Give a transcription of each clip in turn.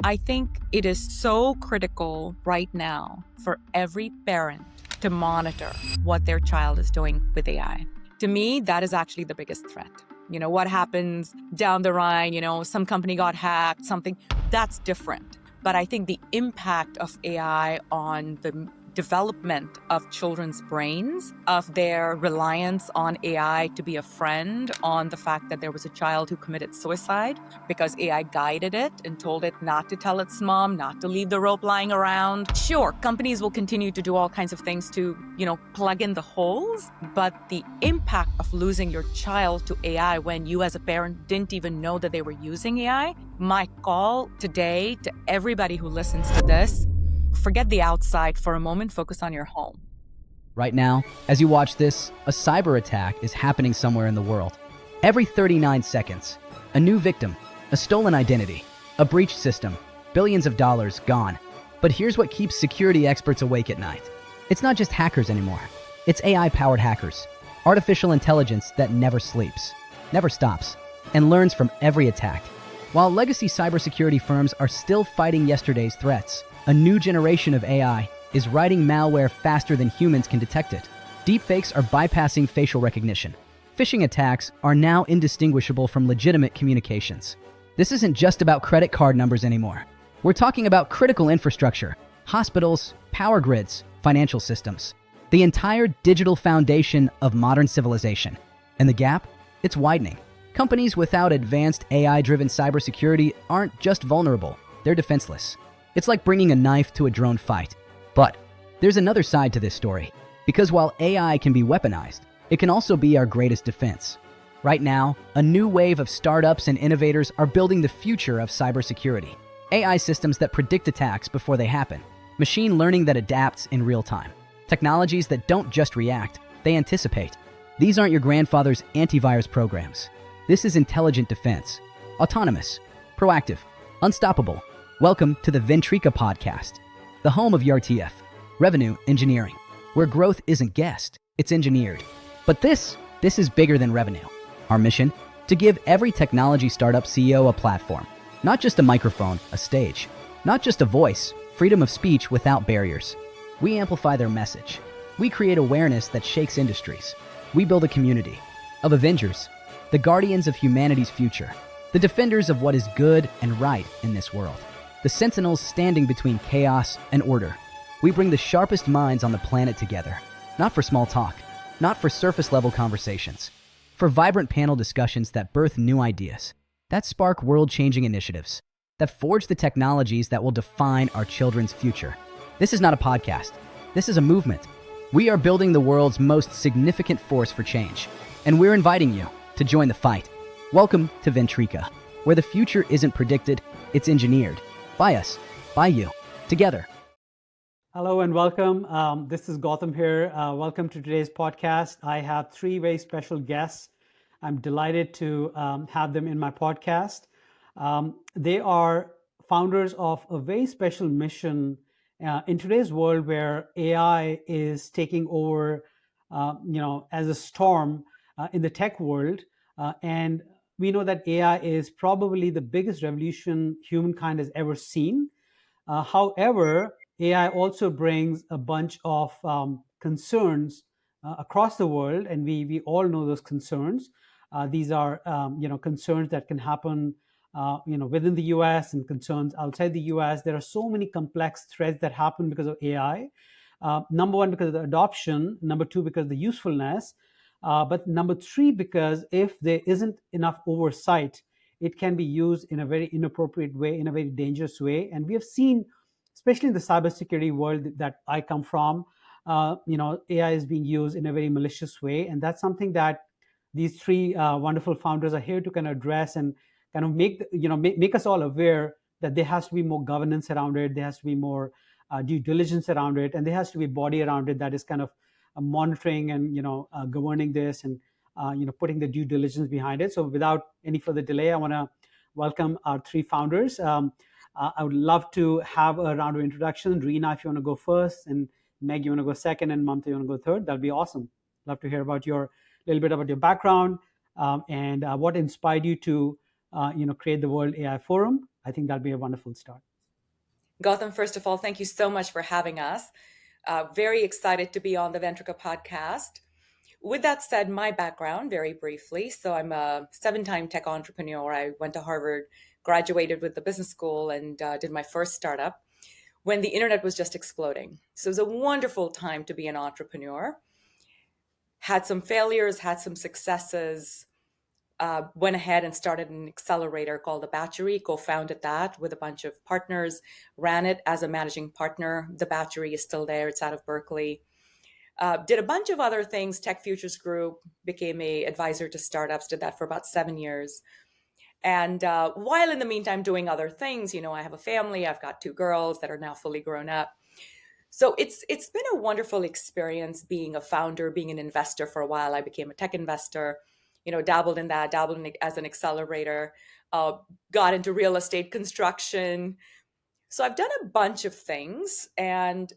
I think it is so critical right now for every parent to monitor what their child is doing with AI. To me, that is actually the biggest threat. What happens down the line, some company got hacked, something that's different. But I think the impact of AI on the development of children's brains, of their reliance on AI to be a friend, on the fact that there was a child who committed suicide because AI guided it and told it not to tell its mom, not to leave the rope lying around. Sure, companies will continue to do all kinds of things to, plug in the holes, but the impact of losing your child to AI when you as a parent didn't even know that they were using AI, my call today to everybody who listens to this, forget the outside for a moment, focus on your home. Right now, as you watch this, a cyber attack is happening somewhere in the world. Every 39 seconds, a new victim, a stolen identity, a breached system, billions of dollars gone. But here's what keeps security experts awake at night. It's not just hackers anymore. It's AI-powered hackers, artificial intelligence that never sleeps, never stops, and learns from every attack. While legacy cybersecurity firms are still fighting yesterday's threats, a new generation of AI is writing malware faster than humans can detect it. Deepfakes are bypassing facial recognition. Phishing attacks are now indistinguishable from legitimate communications. This isn't just about credit card numbers anymore. We're talking about critical infrastructure, hospitals, power grids, financial systems, the entire digital foundation of modern civilization. And the gap? It's widening. Companies without advanced AI-driven cybersecurity aren't just vulnerable, they're defenseless. It's like bringing a knife to a drone fight. But there's another side to this story, because while AI can be weaponized, it can also be our greatest defense. Right now, a new wave of startups and innovators are building the future of cybersecurity. AI systems that predict attacks before they happen, machine learning that adapts in real time, technologies that don't just react, they anticipate. These aren't your grandfather's antivirus programs. This is intelligent defense, autonomous, proactive, unstoppable. Welcome to the VENTRIKA podcast, the home of ERTF, revenue engineering, where growth isn't guessed, it's engineered. But this is bigger than revenue. Our mission? To give every technology startup CEO a platform, not just a microphone, a stage, not just a voice, freedom of speech without barriers. We amplify their message. We create awareness that shakes industries. We build a community of Avengers, the guardians of humanity's future, the defenders of what is good and right in this world, the sentinels standing between chaos and order. We bring the sharpest minds on the planet together, not for small talk, not for surface-level conversations, for vibrant panel discussions that birth new ideas, that spark world-changing initiatives, that forge the technologies that will define our children's future. This is not a podcast. This is a movement. We are building the world's most significant force for change, and we're inviting you to join the fight. Welcome to VENTRIKA, where the future isn't predicted, it's engineered. By us, by you, together. Hello and welcome. This is Gautam here. Welcome to today's podcast. I have three very special guests. I'm delighted to have them in my podcast. They are founders of a very special mission in today's world where AI is taking over, as a storm in the tech world. And we know that AI is probably the biggest revolution humankind has ever seen. However, AI also brings a bunch of concerns across the world, and we all know those concerns. These are concerns that can happen within the U.S. and concerns outside the U.S. There are so many complex threats that happen because of AI. Number one, because of the adoption. Number two, because of the usefulness. But number three, because if there isn't enough oversight, it can be used in a very inappropriate way, in a very dangerous way. And we have seen, especially in the cybersecurity world that I come from, AI is being used in a very malicious way. And that's something that these three wonderful founders are here to kind of address and kind of make us all aware that there has to be more governance around it. There has to be more due diligence around it. And there has to be a body around it that is kind of monitoring and governing this and putting the due diligence behind it. So without any further delay, I want to welcome our three founders. I would love to have a round of introduction. Reena, if you want to go first, and Meg, you want to go second, and Mamta, you want to go third. That'll be awesome. Love to hear about a little bit about your background and what inspired you to create the World AI Forum. I think that'll be a wonderful start. Gautam, first of all, thank you so much for having us. Very excited to be on the Ventrika podcast. With that said, my background, very briefly. So, I'm a 7 time tech entrepreneur. I went to Harvard, graduated with the business school, and did my first startup when the internet was just exploding. So, it was a wonderful time to be an entrepreneur. Had some failures, had some successes, went ahead and started an accelerator called the Battery, co-founded that with a bunch of partners, ran it as a managing partner. The Battery is still there. It's out of Berkeley. Did a bunch of other things. Tech Futures Group, became a advisor to startups, did that for about 7 years. And while in the meantime doing other things, I have a family. I've got 2 girls that are now fully grown up. So it's been a wonderful experience being a founder, being an investor for a while. I became a tech investor, dabbled in that, dabbled in it as an accelerator, uh, got into real estate construction. So I've done a bunch of things and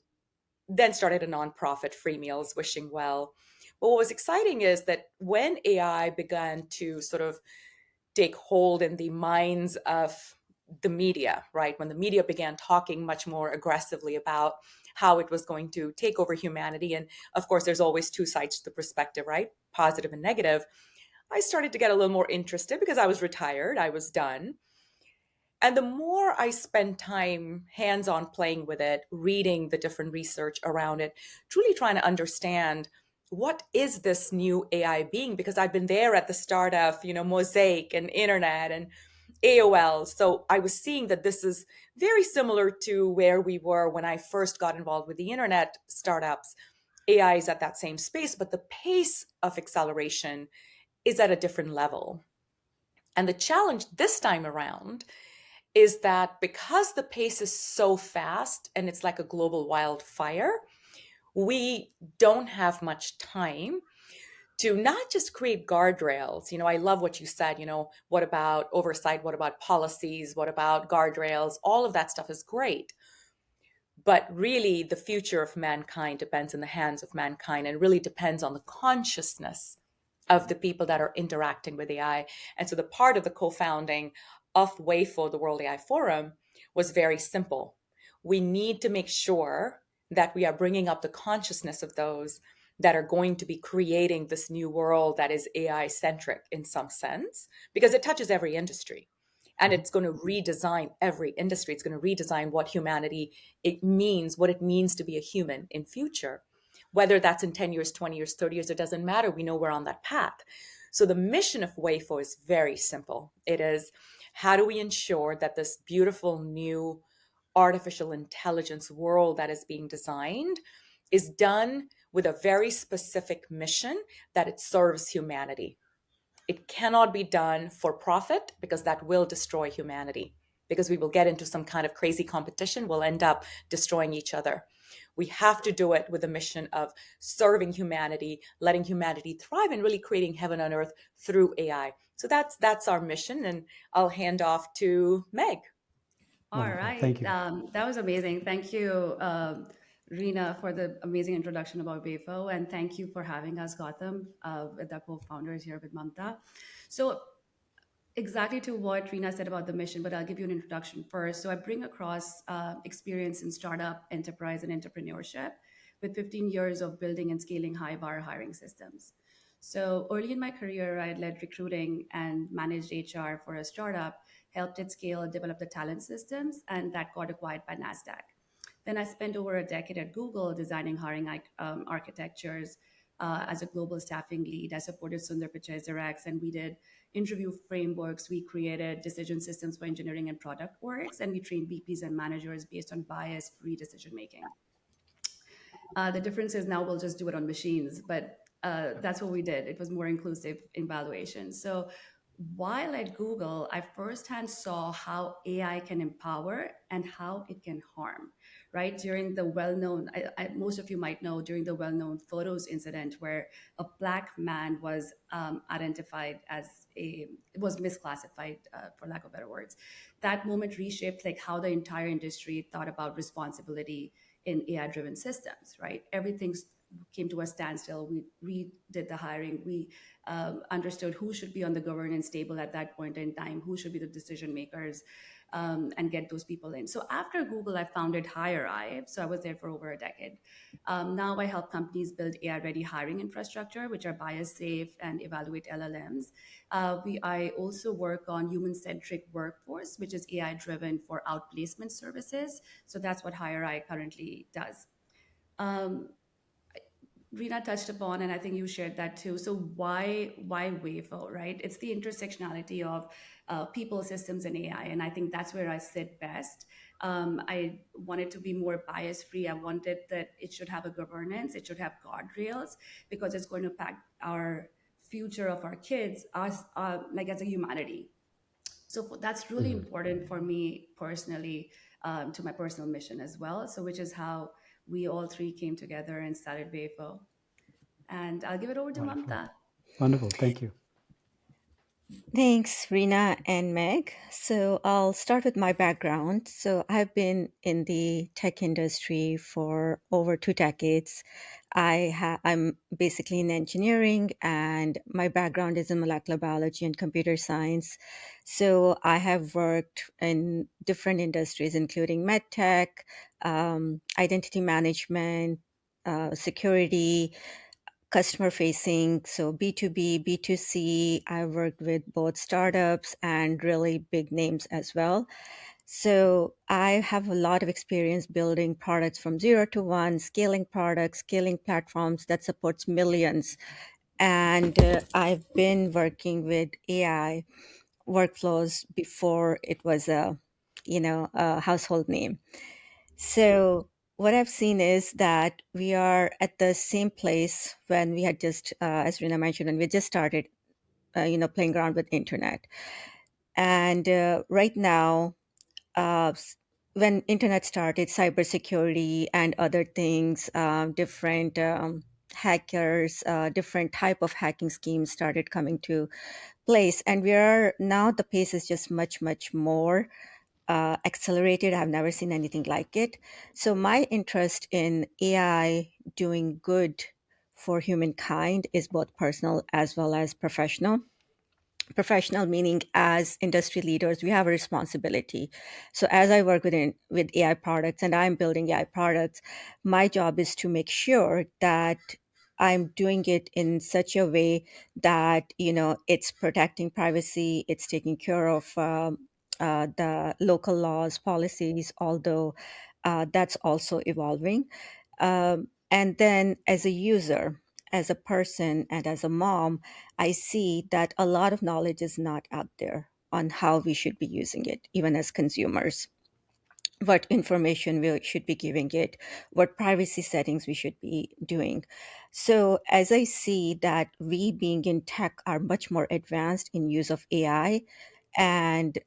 then started a nonprofit, Free Meals, Wishing Well. But what was exciting is that when AI began to sort of take hold in the minds of the media, right? When the media began talking much more aggressively about how it was going to take over humanity. And of course, there's always two sides to the perspective, right? Positive and negative. I started to get a little more interested because I was retired, I was done. And the more I spend time hands on playing with it, reading the different research around it, truly trying to understand what is this new AI being? Because I've been there at the start of, Mosaic and internet and AOL. So I was seeing that this is very similar to where we were when I first got involved with the internet startups. AI is at that same space, but the pace of acceleration is at a different level. And the challenge this time around is that because the pace is so fast and it's like a global wildfire, we don't have much time to not just create guardrails. I love what you said, what about oversight? What about policies? What about guardrails? All of that stuff is great. But really, the future of mankind depends in the hands of mankind and really depends on the consciousness of the people that are interacting with AI. And so the part of the co-founding of WAFO, the World AI Forum, was very simple. We need to make sure that we are bringing up the consciousness of those that are going to be creating this new world that is AI centric in some sense, because it touches every industry. And it's going to redesign every industry. It's going to redesign what humanity what it means to be a human in future. Whether that's in 10 years, 20 years, 30 years, it doesn't matter. We know we're on that path. So the mission of WAFO is very simple. It is, how do we ensure that this beautiful new artificial intelligence world that is being designed is done with a very specific mission that it serves humanity. It cannot be done for profit because that will destroy humanity, because we will get into some kind of crazy competition. We'll end up destroying each other. We have to do it with a mission of serving humanity, letting humanity thrive, and really creating heaven on earth through AI. So that's our mission, and I'll hand off to Meg. All Wonderful. right. Thank you. That was amazing. Thank you, Reena, for the amazing introduction about WAFO. And thank you for having us, Gotham, with the co-founders here with Mamta. So exactly to what Reena said about the mission, but I'll give you an introduction first. So I bring across experience in startup, enterprise, and entrepreneurship with 15 years of building and scaling high bar hiring systems. So early in my career, I had led recruiting and managed HR for a startup, helped it scale, develop the talent systems, and that got acquired by NASDAQ. Then I spent over a decade at Google designing hiring architectures as a global staffing lead. I supported Sundar Pichai's Direct, and we did interview frameworks. We created decision systems for engineering and product orgs, and we trained VPs and managers based on bias-free decision making. The difference is now we'll just do it on machines, but that's what we did. It was more inclusive evaluation. So while at Google, I firsthand saw how AI can empower and how it can harm, right? During the well-known, most of you might know, during the well-known photos incident where a Black man was identified as was misclassified, for lack of better words. That moment reshaped like how the entire industry thought about responsibility in AI-driven systems, right? Everything came to a standstill. We redid the hiring. We understood who should be on the governance table at that point in time, who should be the decision makers, and get those people in. So after Google, I founded HireEye. So I was there for over a decade. Now I help companies build AI-ready hiring infrastructure, which are bias safe and evaluate LLMs. I also work on human-centric workforce, which is AI-driven for outplacement services. So that's what HireEye currently does. Um, Rina touched upon, and I think you shared that too. So why Wayfo, right? It's the intersectionality of people, systems, and AI, and I think that's where I sit best. I wanted to be more bias free. I wanted that it should have a governance, it should have guardrails, because it's going to impact our future of our kids, us, like as a humanity. So that's really important for me personally, to my personal mission as well. So which is how we all three came together and started Wayfo. And I'll give it over to Wonderful. Mamta. Wonderful. Thank you. Thanks, Rina and Meg. So I'll start with my background. So I've been in the tech industry for over 2 decades. I'm basically in engineering, and my background is in molecular biology and computer science. So I have worked in different industries, including medtech, identity management, security, customer facing, so B2B, B2C. I worked with both startups and really big names as well. So I have a lot of experience building products from 0 to 1, scaling products, scaling platforms that supports millions. And I've been working with AI workflows before it was a household name. So what I've seen is that we are at the same place when we had just, as Rina mentioned, and we just started, playing around with internet. And right now, when internet started, cybersecurity and other things, different hackers, different type of hacking schemes started coming to place, and we are now the pace is just much, much more accelerated. I've never seen anything like it. So my interest in AI doing good for humankind is both personal as well as professional. Professional meaning, as industry leaders, we have a responsibility. So as I work with AI products and I'm building AI products, my job is to make sure that I'm doing it in such a way that it's protecting privacy, it's taking care of the local laws, policies, although that's also evolving. And then as a user, as a person, and as a mom, I see that a lot of knowledge is not out there on how we should be using it, even as consumers. What information we should be giving it, what privacy settings we should be doing. So, as I see that we being in tech are much more advanced in use of AI, and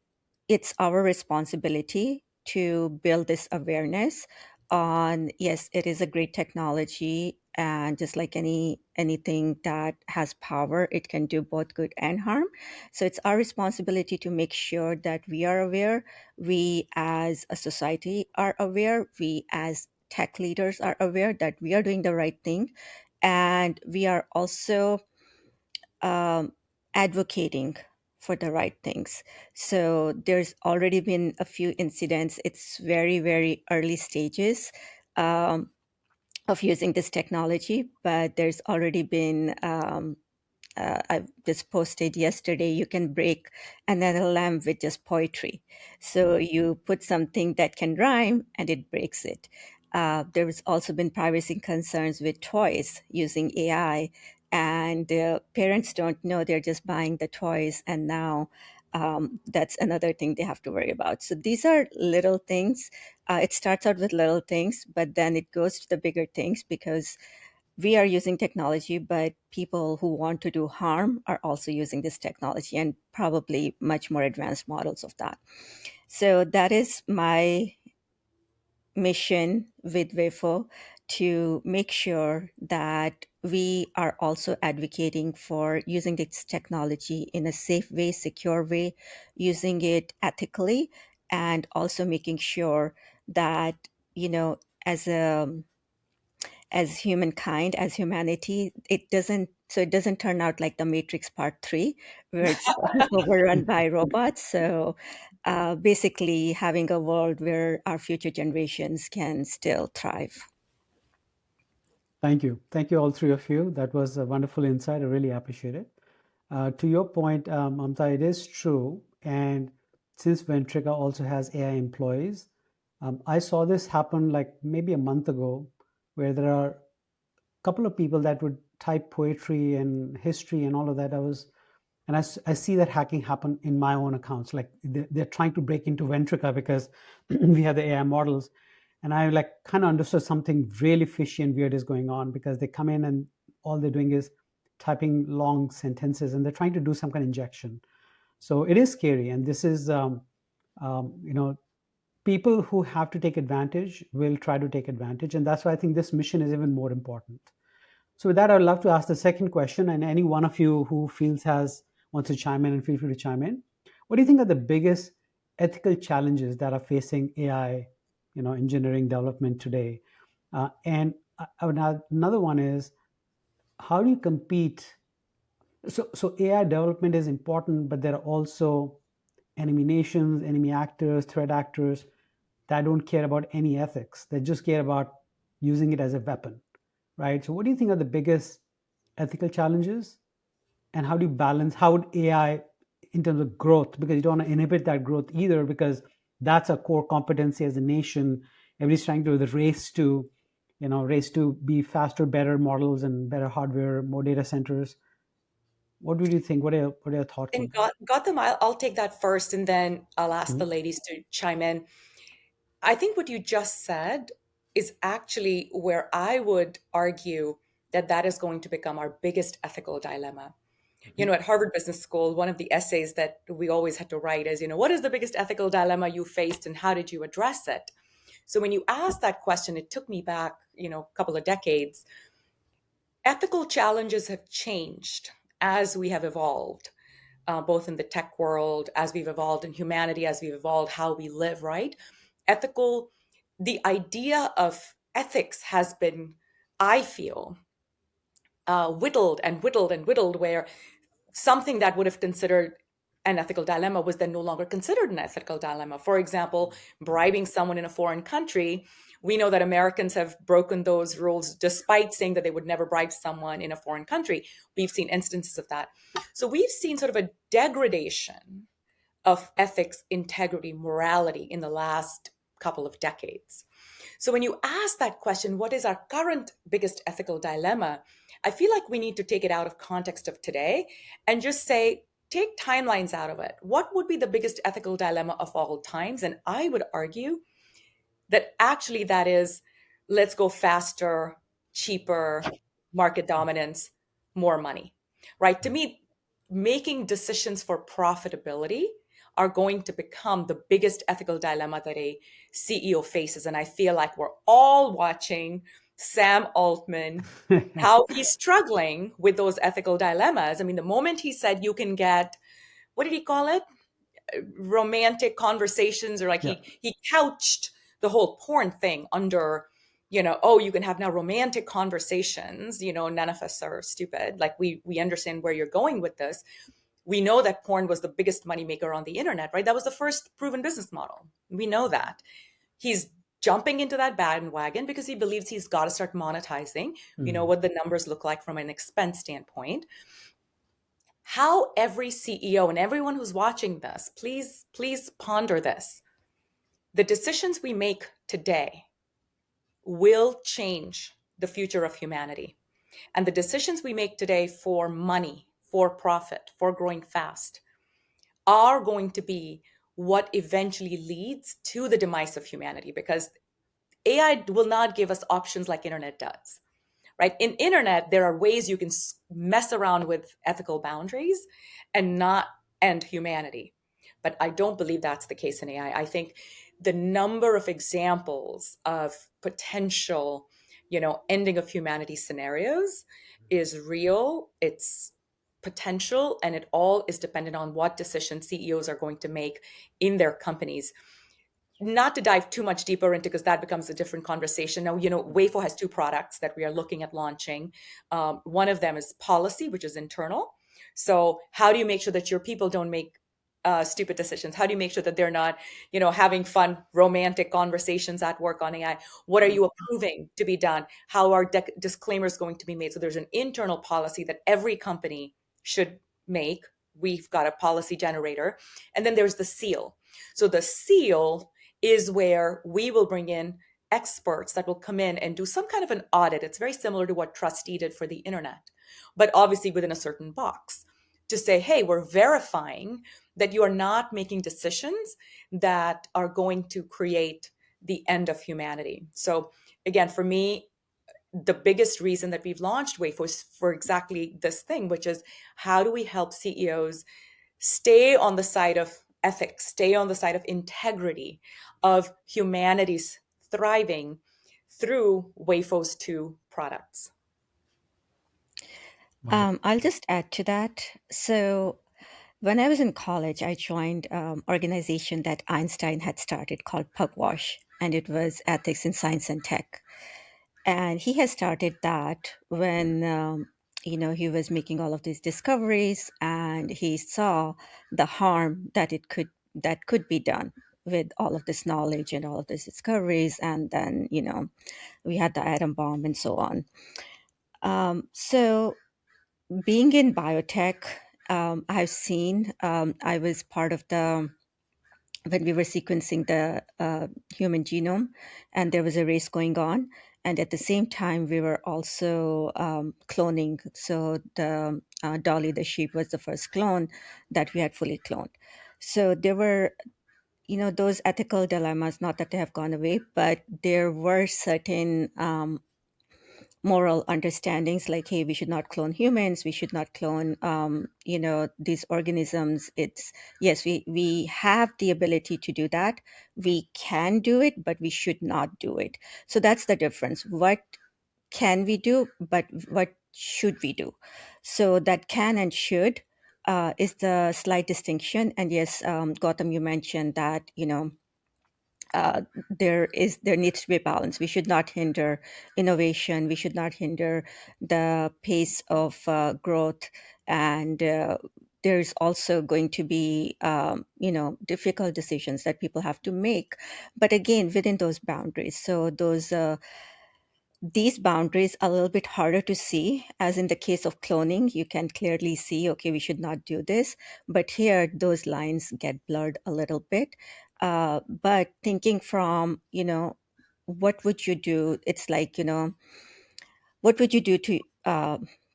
it's our responsibility to build this awareness on, yes, it is a great technology, and just like anything that has power, it can do both good and harm. So it's our responsibility to make sure that we are aware, we as a society are aware, we as tech leaders are aware that we are doing the right thing, and we are also um, advocating for the right things. So there's already been a few incidents. It's very, very early stages of using this technology, but there's already been I just posted yesterday, you can break another lamp with just poetry. So you put something that can rhyme and it breaks it. There's also been privacy concerns with toys using AI, and parents don't know, they're just buying the toys, and now that's another thing they have to worry about. So these are little things. It starts out with little things, but then it goes to the bigger things, because we are using technology, but people who want to do harm are also using this technology, and probably much more advanced models of that. So that is my mission with WIFO, to make sure that we are also advocating for using this technology in a safe way, secure way, using it ethically, and also making sure that, as a as humankind, as humanity, it doesn't turn out like the Matrix Part 3, where it's overrun by robots. So basically having a world where our future generations can still thrive. Thank you. Thank you, all three of you. That was a wonderful insight. I really appreciate it. To your point, Mamta, it is true. And since Ventrika also has AI employees, I saw this happen like maybe a month ago, where there are a couple of people that would type poetry and history and all of that. I see that hacking happen in my own accounts. Like they're trying to break into Ventrika because we have the AI models. And I like kind of understood something really fishy and weird is going on, because they come in and all they're doing is typing long sentences and they're trying to do some kind of injection. So it is scary. And this is, you know, people who have to take advantage will try to take advantage. And that's why I think this mission is even more important. So with that, I'd love to ask the second question, and any one of you who feels has wants to chime in, and feel free to chime in. What do you think are the biggest ethical challenges that are facing AI, engineering development today? And I would add another one is, how do you compete? So AI development is important, but there are also enemy nations, enemy actors, threat actors that don't care about any ethics. They just care about using it as a weapon, right? So what do you think are the biggest ethical challenges, and how do you balance, how would AI in terms of growth, because you don't want to inhibit that growth either, because that's a core competency as a nation. Everybody's trying to the race to be faster, better models and better hardware, more data centers. What would you think? What are your thoughts on And that? Gotham, I'll take that first, and then I'll ask the Mhm. ladies to chime in. I think what you just said is actually where I would argue that that is going to become our biggest ethical dilemma. At Harvard Business School, one of the essays that we always had to write is, what is the biggest ethical dilemma you faced and how did you address it? So when you asked that question, it took me back, a couple of decades. Ethical challenges have changed as we have evolved, both in the tech world, as we've evolved in humanity, as we've evolved how we live, right? Ethical, the idea of ethics has been, I feel, whittled and whittled and whittled, where something that would have considered an ethical dilemma was then no longer considered an ethical dilemma. For example, bribing someone in a foreign country. We know that Americans have broken those rules despite saying that they would never bribe someone in a foreign country. We've seen instances of that. So we've seen sort of a degradation of ethics, integrity, morality in the last couple of decades. So when you ask that question, what is our current biggest ethical dilemma? I feel like we need to take it out of context of today and just say, take timelines out of it. What would be the biggest ethical dilemma of all times? And I would argue that actually that is, let's go faster, cheaper, market dominance, more money, right? To me, making decisions for profitability are going to become the biggest ethical dilemma that a CEO faces. And I feel like we're all watching Sam Altman, how he's struggling with those ethical dilemmas. I mean, the moment he said you can get, what did he call it? Romantic conversations, or like Yeah. he couched the whole porn thing under, oh, you can have now romantic conversations. None of us are stupid. Like we understand where you're going with this. We know that porn was the biggest moneymaker on the internet, right? That was the first proven business model. We know that. He's jumping into that bandwagon because he believes he's got to start monetizing. We know Mm. what the numbers look like from an expense standpoint. How every CEO and everyone who's watching this, please ponder this. The decisions we make today will change the future of humanity. And the decisions we make today for money, for profit, for growing fast are going to be what eventually leads to the demise of humanity, because AI will not give us options like internet does. Right? In internet, there are ways you can mess around with ethical boundaries and not end humanity. But I don't believe that's the case in AI. I think the number of examples of potential, ending of humanity scenarios is real. It's potential, and it all is dependent on what decisions CEOs are going to make in their companies. not to dive too much deeper into, because that becomes a different conversation. Now, Wayfo has two products that we are looking at launching. One of them is policy, which is internal. So how do you make sure that your people don't make stupid decisions? How do you make sure that they're not, having fun, romantic conversations at work on AI? What are you approving to be done? How are disclaimers going to be made? So there's an internal policy that every company should make. We've got a policy generator. And then there's the seal. So the seal is where we will bring in experts that will come in and do some kind of an audit. It's very similar to what Trustee did for the internet, but obviously within a certain box, to say, hey, we're verifying that you are not making decisions that are going to create the end of humanity. So again, for me, the biggest reason that we've launched Wayfo is for exactly this thing, which is how do we help CEOs stay on the side of ethics, stay on the side of integrity, of humanity's thriving through Wayfo's two products. I'll just add to that. So when I was in college, I joined an organization that Einstein had started called Pugwash, and it was Ethics in Science and Tech. And he had started that when he was making all of these discoveries, and he saw the harm that could be done with all of this knowledge and all of these discoveries. And then we had the atom bomb and so on. So being in biotech, I've seen, I was part of when we were sequencing the human genome, and there was a race going on. And at the same time, we were also cloning. So the Dolly, the sheep, was the first clone that we had fully cloned. So there were, those ethical dilemmas, not that they have gone away, but there were certain moral understandings like, hey, we should not clone humans, we should not clone these organisms. It's yes, we have the ability to do that, we can do it, but we should not do it. So that's the difference. What can we do, but what should we do? So that can and should is the slight distinction. And yes, Gautam, you mentioned that there needs to be a balance. We should not hinder innovation. We should not hinder the pace of growth. And there's also going to be, difficult decisions that people have to make. But again, within those boundaries. So these boundaries are a little bit harder to see, as in the case of cloning, you can clearly see, okay, we should not do this. But here, those lines get blurred a little bit. But thinking from, what would you do? It's like, what would you do to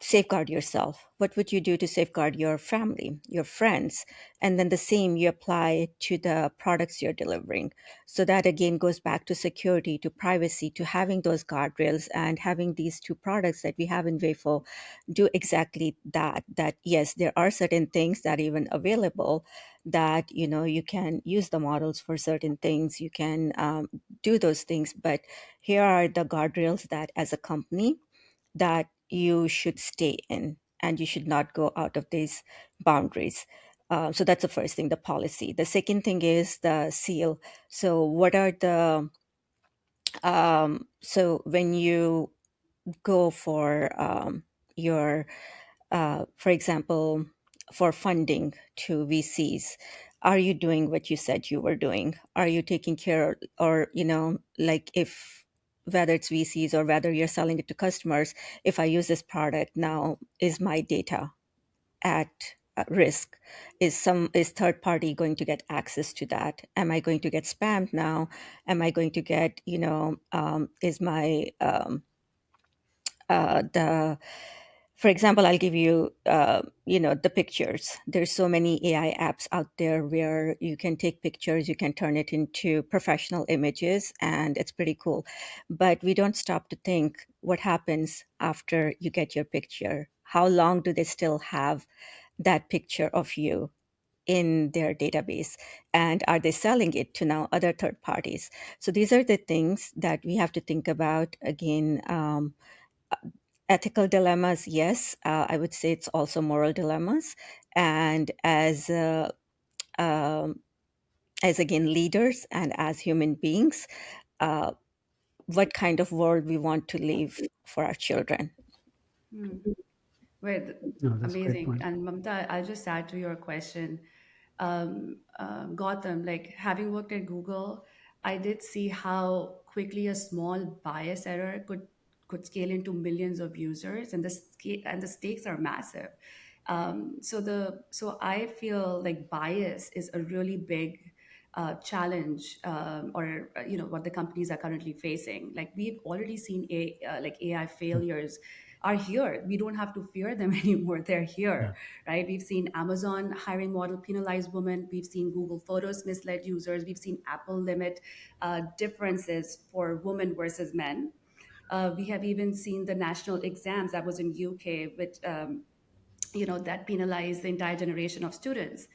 safeguard yourself? What would you do to safeguard your family, your friends? And then the same you apply to the products you're delivering. So that again goes back to security, to privacy, to having those guardrails, and having these two products that we have in Wayfo do exactly that. That yes, there are certain things that are even available that you can use the models for certain things. You can do those things, but here are the guardrails that as a company that you should stay in, and you should not go out of these boundaries. So that's the first thing, the policy. The second thing is the seal. So what are the so when you go for your for example, for funding to VCs, are you doing what you said you were doing? Are you taking care, or like, if whether it's VCs or whether you're selling it to customers, if I use this product now, is my data at risk? Is third party going to get access to that? Am I going to get spammed now? Am I going to get is my the for example, I'll give you, the pictures. There's so many AI apps out there where you can take pictures, you can turn it into professional images, and it's pretty cool. But we don't stop to think what happens after you get your picture. How long do they still have that picture of you in their database? And are they selling it to now other third parties? So these are the things that we have to think about. Again, ethical dilemmas, yes. I would say it's also moral dilemmas. And as um, as again leaders and as human beings, uh, what kind of world we want to leave for our children. Hmm. Right, No, that's a great amazing. point. And Mamta, I'll just add to your question. Gotham, like having worked at Google, I did see how quickly a small bias error could scale into millions of users, and the stakes are massive. So I feel like bias is a really big challenge, or what the companies are currently facing. Like we've already seen like AI failures are here. We don't have to fear them anymore. They're Yeah. here, right? We've seen Amazon hiring model penalize women. We've seen Google Photos misled users. We've seen Apple limit differences for women versus men. We have even seen the national exams that was in UK, which that penalize the entire generation of students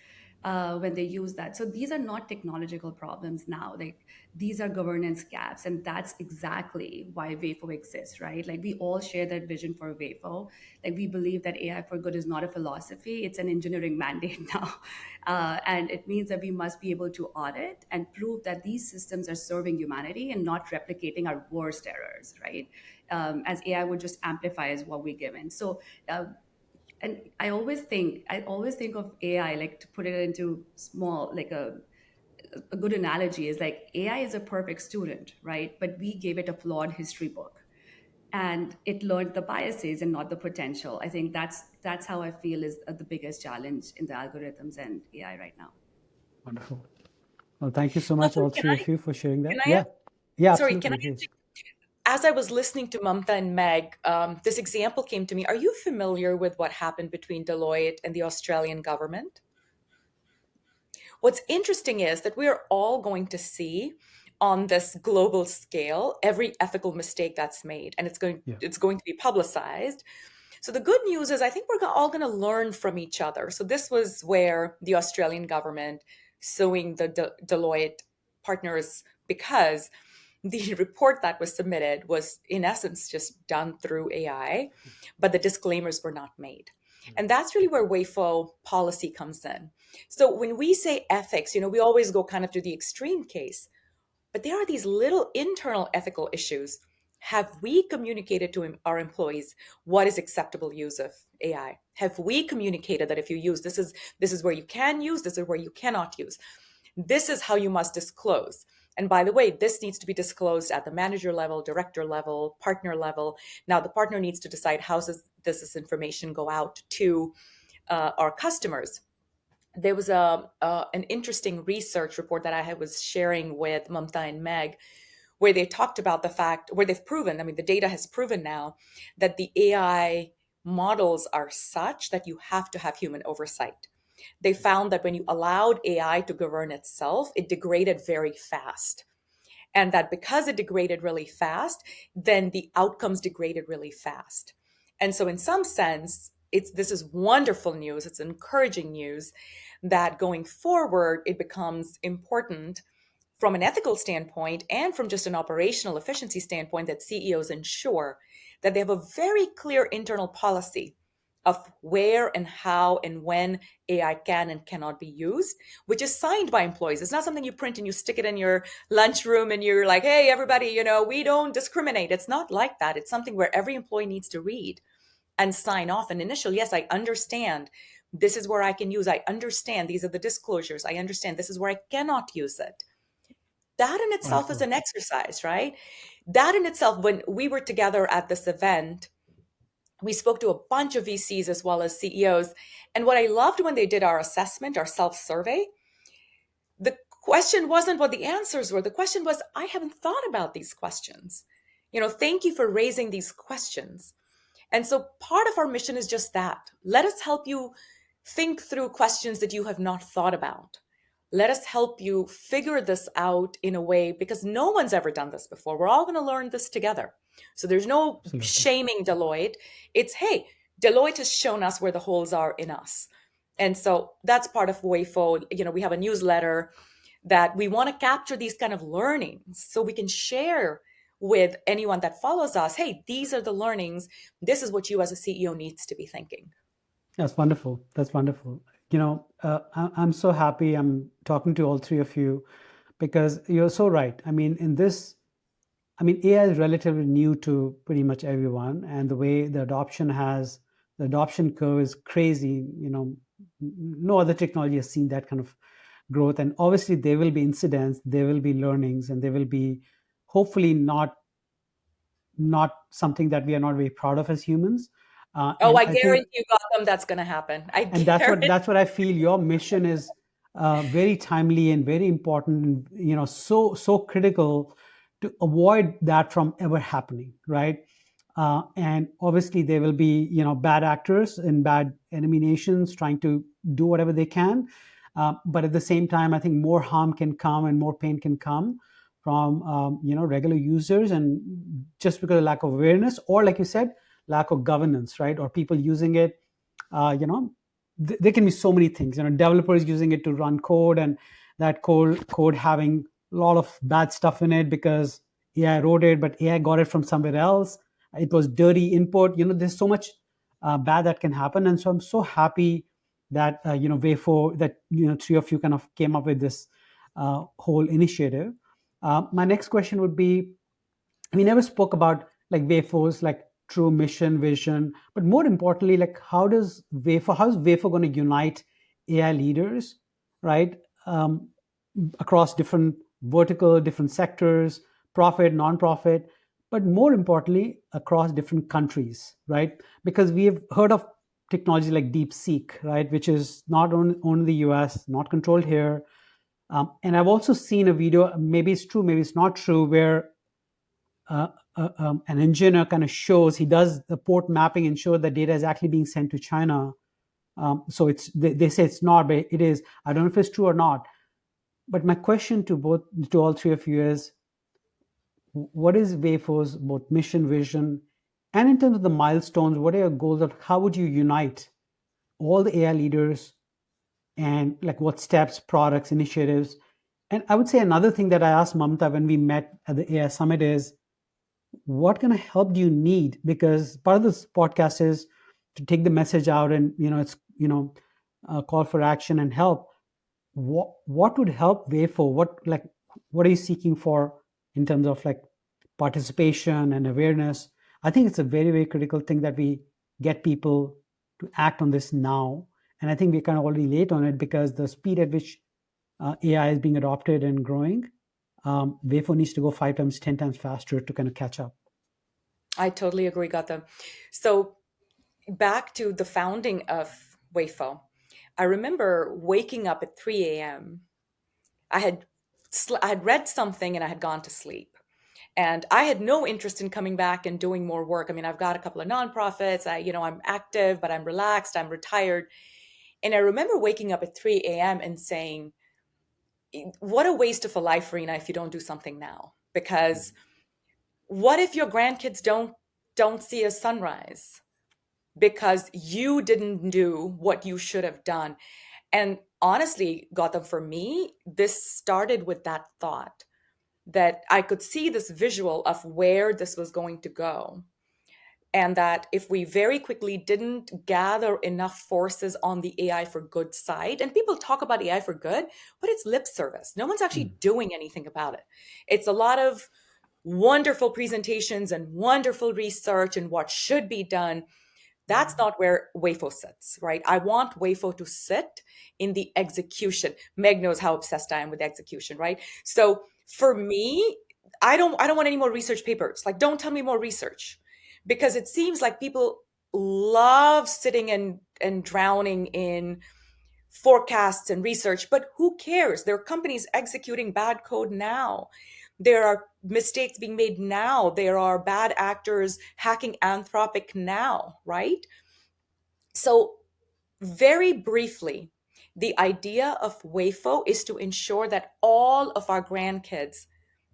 when they use that. So these are not technological problems now. Like these are governance gaps, and that's exactly why WAFO exists, right? Like we all share that vision for WAFO. Like we believe that AI for good is not a philosophy; it's an engineering mandate now, and it means that we must be able to audit and prove that these systems are serving humanity and not replicating our worst errors, right? As AI would just amplify as what we given. So. And I always think of AI, like to put it into small, like a good analogy is like AI is a perfect student, right? But we gave it a flawed history book, and it learned the biases and not the potential. I think that's how I feel is the biggest challenge in the algorithms and AI right now. Wonderful. Well, thank you so much, Gautam, all three of you, for sharing can that. I Yeah. Yeah, sorry, can absolutely. I Please. as I was listening to Mamta and Meg, this example came to me. Are you familiar with what happened between Deloitte and the Australian government? What's interesting is that we are all going to see on this global scale every ethical mistake that's made, and Yeah. it's going to be publicized. So the good news is I think we're all going to learn from each other. So this was where the Australian government suing the Deloitte partners because the report that was submitted was in essence just done through AI, but the disclaimers were not made. And that's really where WAFO policy comes in. So when we say ethics, we always go kind of to the extreme case, but there are these little internal ethical issues. Have we communicated to our employees what is acceptable use of AI? Have we communicated that if you use this is where you can use, this is where you cannot use? This is how you must disclose. And by the way, this needs to be disclosed at the manager level, director level, partner level. Now, the partner needs to decide how does this information go out to our customers. There was an interesting research report that was sharing with Mamta and Meg, where they talked about the fact where they've proven, I mean, the data has proven now that the AI models are such that you have to have human oversight. They found that when you allowed AI to govern itself, it degraded very fast. And that because it degraded really fast, then the outcomes degraded really fast. And so, in some sense, this is wonderful news. It's encouraging news that going forward, it becomes important from an ethical standpoint and from just an operational efficiency standpoint that CEOs ensure that they have a very clear internal policy of where and how and when AI can and cannot be used, which is signed by employees. It's not something you print and you stick it in your lunchroom and you're like, hey, everybody, we don't discriminate. It's not like that. It's something where every employee needs to read and sign off. And initial, yes, I understand. This is where I can use. I understand. These are the disclosures. I understand. This is where I cannot use it. That in itself is Wonderful. an exercise, right? That in itself, when we were together at this event, we spoke to a bunch of VCs as well as CEOs. And what I loved when they did our assessment, our self survey, the question wasn't what the answers were. The question was, I haven't thought about these questions. Thank you for raising these questions. And so part of our mission is just that. Let us help you think through questions that you have not thought about. Let us help you figure this out in a way, because no one's ever done this before. We're all going to learn this together. So there's no Absolutely. shaming Deloitte. It's, hey, Deloitte has shown us where the holes are in us. And so that's part of WAFO. We have a newsletter that we want to capture these kind of learnings so we can share with anyone that follows us. Hey, these are the learnings. This is what you as a CEO needs to be thinking. That's wonderful. That's wonderful. I'm so happy I'm talking to all three of you because you're so right. I mean, AI is relatively new to pretty much everyone, and the way the adoption curve is crazy. No other technology has seen that kind of growth. And obviously, there will be incidents, there will be learnings, and there will be hopefully not something that we are not very proud of as humans. Oh, And I I think guarantee you, Gotham, that's going to happen. I and that's what guarantee. that's what I feel your mission is very timely and very important, and so critical to avoid that from ever happening, right? And obviously there will be bad actors and bad enemy nations trying to do whatever they can, but at the same time I think more harm can come and more pain can come from regular users, and just because of lack of awareness, or like you said, lack of governance, right? Or people using it, uh, you know there can be so many things, developers using it to run code, and that code having a lot of bad stuff in it because AI wrote it, but AI got it from somewhere else. It was dirty input. There's so much bad that can happen, and so I'm so happy that Wayfo, that three of you kind of came up with this whole initiative. My next question would be, we never spoke about like Wayfor's like true mission, vision, but more importantly, like how's Wayfor going to unite AI leaders, right? Across different vertical, different sectors, profit, non-profit, but more importantly, across different countries, right? Because we have heard of technology like DeepSeek, right, which is not only the US, not controlled here. And I've also seen a video, maybe it's true, maybe it's not true, where an engineer kind of shows, he does the port mapping and show the data is actually being sent to China. So they say it's not, but it is. I don't know if it's true or not. But my question to all three of you is, what is Wayfor's both mission, vision, and in terms of the milestones, what are your goals of how would you unite all the AI leaders, and like what steps, products, initiatives? And I would say another thing that I asked Mamta when we met at the AI Summit is, what kind of help do you need? Because part of this podcast is to take the message out, and it's a call for action and help. What would help Wayfo? What are you seeking for in terms of like participation and awareness? I think it's a very, very critical thing that we get people to act on this now. And I think we're kind of already late on it because the speed at which AI is being adopted and growing, Wayfo needs to go 5 times, 10 times faster to kind of catch up. I totally agree, Gotham. So back to the founding of Wayfo, I remember waking up at 3 a.m. I had I had read something and I had gone to sleep. And I had no interest in coming back and doing more work. I mean, I've got a couple of nonprofits. I'm active, but I'm relaxed. I'm retired. And I remember waking up at 3 a.m. and saying, what a waste of a life, Rena, if you don't do something now. Because what if your grandkids don't see a sunrise because you didn't do what you should have done? And honestly, Gotham, for me, this started with that thought that I could see this visual of where this was going to go. And that if we very quickly didn't gather enough forces on the AI for good side, and people talk about AI for good, but it's lip service. No one's actually doing anything about it. It's a lot of wonderful presentations and wonderful research and what should be done. That's not where Wayfo sits, right? I want Wayfo to sit in the execution. Meg knows how obsessed I am with execution, right? So for me, I don't want any more research papers. Like, don't tell me more research, because it seems like people love sitting and drowning in forecasts and research, but who cares? There are companies executing bad code now. There are mistakes being made now. There are bad actors hacking Anthropic now, right? So, very briefly, the idea of Wayfo is to ensure that all of our grandkids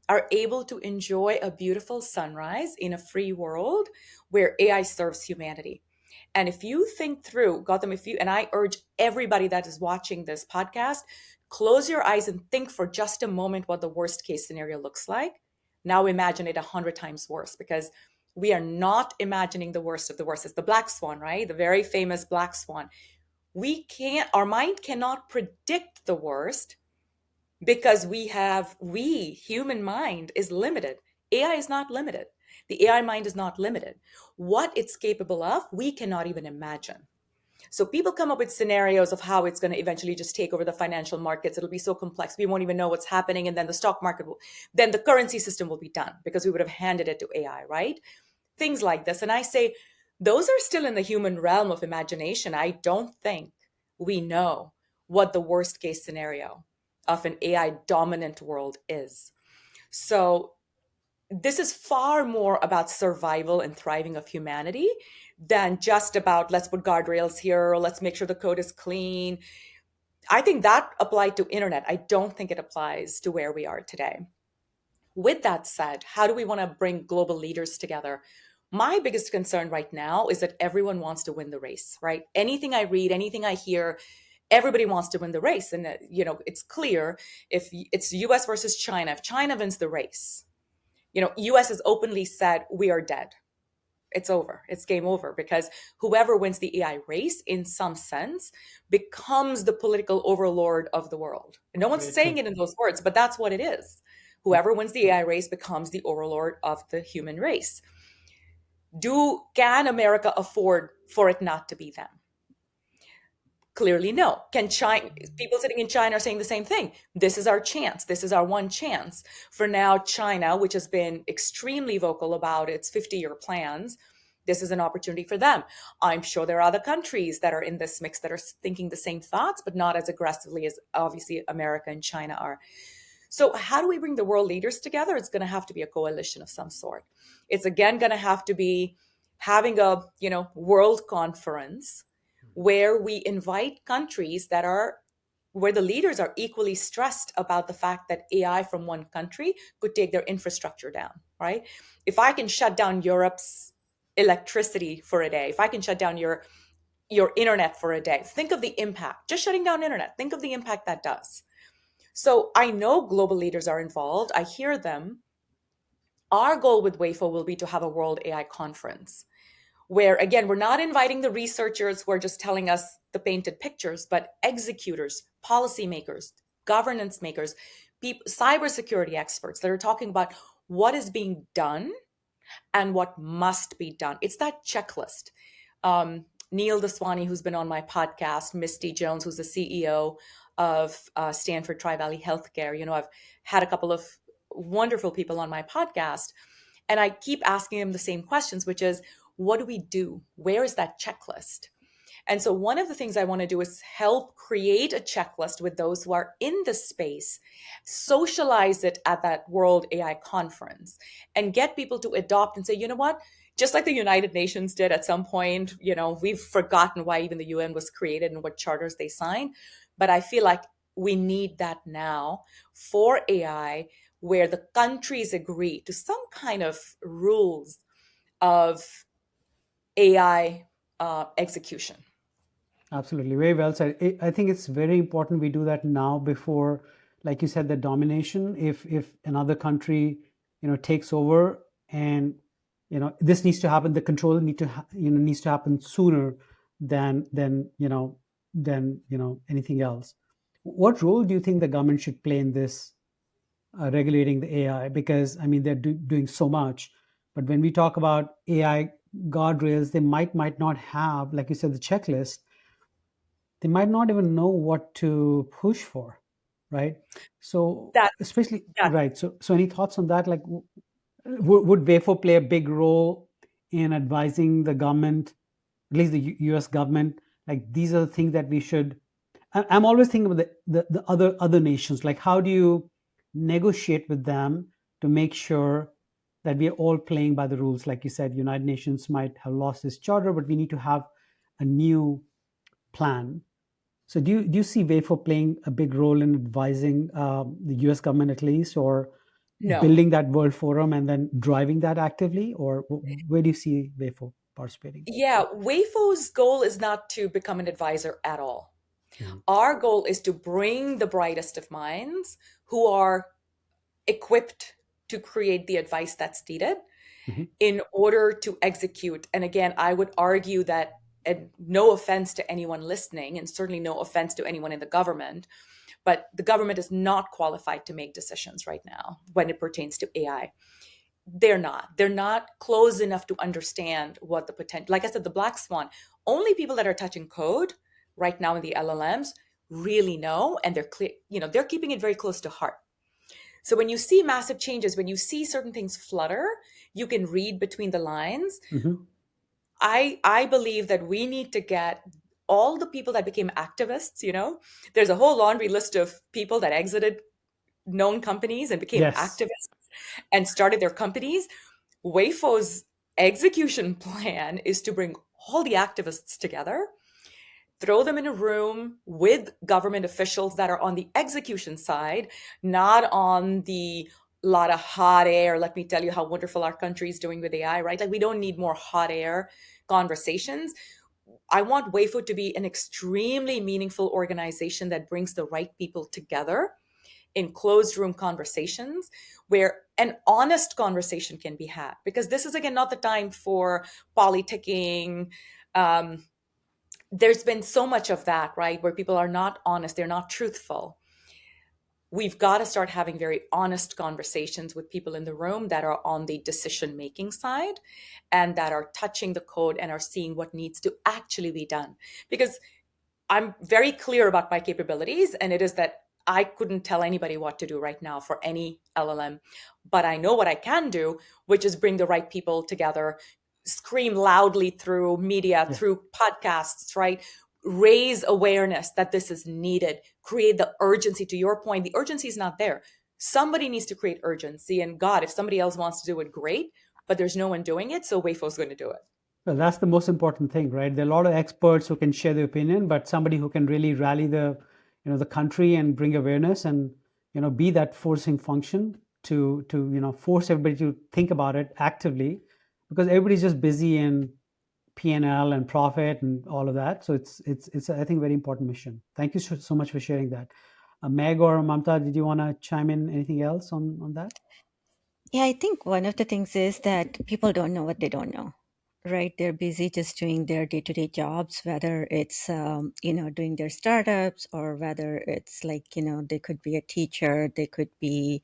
are able to enjoy a beautiful sunrise in a free world where AI serves humanity. And if you think through, Gautam, and I urge everybody that is watching this podcast, close your eyes and think for just a moment what the worst case scenario looks like. Now imagine it 100 times worse, because we are not imagining the worst of the worst. It's the black swan, right? The very famous black swan. our mind cannot predict the worst because human mind is limited. AI is not limited. The AI mind is not limited. What it's capable of, we cannot even imagine. So people come up with scenarios of how it's going to eventually just take over the financial markets. It'll be so complex. We won't even know what's happening. And then the stock market then the currency system will be done because we would have handed it to AI, right? Things like this. And I say, those are still in the human realm of imagination. I don't think we know what the worst case scenario of an AI dominant world is. So this is far more about survival and thriving of humanity than just about let's put guardrails here or let's make sure the code is clean. I think that applied to internet. I don't think it applies to where we are today. With that said, how do we want to bring global leaders together? My biggest concern right now is that everyone wants to win the race, right? Anything I read, anything I hear, everybody wants to win the race. And, it's clear if it's US versus China, if China wins the race, US has openly said, we are dead. It's over. It's game over because whoever wins the AI race in some sense becomes the political overlord of the world. And no one's Very saying true. it in those words, but that's what it is. Whoever wins the AI race becomes the overlord of the human race. Can America afford for it not to be them? Clearly, no. Can China, people sitting in China are saying the same thing. This is our chance. This is our one chance. For now, China, which has been extremely vocal about its 50-year plans, this is an opportunity for them. I'm sure there are other countries that are in this mix that are thinking the same thoughts, but not as aggressively as obviously America and China are. So how do we bring the world leaders together? It's going to have to be a coalition of some sort. It's again going to have to be having a, world conference where we invite countries where the leaders are equally stressed about the fact that AI from one country could take their infrastructure down, right? If I can shut down Europe's electricity for a day, if I can shut down your internet for a day, think of the impact. Just shutting down internet, think of the impact that does. So I know global leaders are involved. I hear them. Our goal with WAFO will be to have a World AI conference where, again, we're not inviting the researchers who are just telling us the painted pictures, but executors, policymakers, governance makers, cybersecurity experts that are talking about what is being done and what must be done. It's that checklist. Neil Daswani, who's been on my podcast, Misty Jones, who's the CEO of Stanford Tri-Valley Healthcare. I've had a couple of wonderful people on my podcast, and I keep asking them the same questions, which is, what do we do? Where is that checklist? And so one of the things I want to do is help create a checklist with those who are in the space, socialize it at that World AI conference, and get people to adopt and say, you know what? Just like the United Nations did at some point, we've forgotten why even the UN was created and what charters they signed. But I feel like we need that now for AI, where the countries agree to some kind of rules of AI execution. Absolutely. Very well said. I think it's very important we do that now before, like you said, the domination. If another country, takes over, and this needs to happen, the control needs to happen sooner than anything else. What role do you think the government should play in this, regulating the AI? Because I mean, they're doing so much, but when we talk about AI guardrails, they might not have, like you said, the checklist. They might not even know what to push for, right? So That especially, that right. So any thoughts on that? Like, would WAFO play a big role in advising the government, at least the US government? Like, these are the things that we should. I'm always thinking about the other nations. Like, how do you negotiate with them to make sure that we are all playing by the rules? Like you said, United Nations might have lost its charter, but we need to have a new plan. So do you see WAFO playing a big role in advising the U.S. government, at least, or no. building that World Forum and then driving that actively, or where do you see WAFO participating? Yeah, WAFO's goal is not to become an advisor at all. Mhm. Our goal is to bring the brightest of minds who are equipped to create the advice that's needed Mhm. in order to execute. And again, I would argue that and no offense to anyone listening, and certainly no offense to anyone in the government, but the government is not qualified to make decisions right now when it pertains to AI. They're not close enough to understand what the potential, like I said, the black swan, only people that are touching code right now in the LLMs really know, and they're clear, they're keeping it very close to heart. So when you see massive changes, when you see certain things flutter, you can read between the lines. Mm-hmm. I believe that we need to get all the people that became activists, there's a whole laundry list of people that exited known companies and became Yes. activists and started their companies. Wayfo's execution plan is to bring all the activists together, throw them in a room with government officials that are on the execution side, not on the lot of hot air. Let me tell you how wonderful our country is doing with AI, right? Like, we don't need more hot air conversations. I want Wayfo to be an extremely meaningful organization that brings the right people together in closed room conversations where an honest conversation can be had, because this is, again, not the time for politicking. There's been so much of that, right, where people are not honest, they're not truthful. We've got to start having very honest conversations with people in the room that are on the decision making side and that are touching the code and are seeing what needs to actually be done. Because I'm very clear about my capabilities, and it is that I couldn't tell anybody what to do right now for any LLM, but I know what I can do, which is bring the right people together, scream loudly through media, Yeah. through podcasts, right? Raise awareness that this is needed, create the urgency. To your point, the urgency is not there. Somebody needs to create urgency, and God, if somebody else wants to do it, great, but there's no one doing it, so Wayfo's going to do it. Well, that's the most important thing, right? There are a lot of experts who can share their opinion, but somebody who can really rally the country and bring awareness and, be that forcing function to force everybody to think about it actively, because everybody's just busy in P&L and profit and all of that. So it's I think, a very important mission. Thank you so much for sharing that. Meg or Mamta, did you want to chime in anything else on that? Yeah, I think one of the things is that people don't know what they don't know, right? They're busy just doing their day-to-day jobs, whether it's, doing their startups, or whether it's like, they could be a teacher, they could be,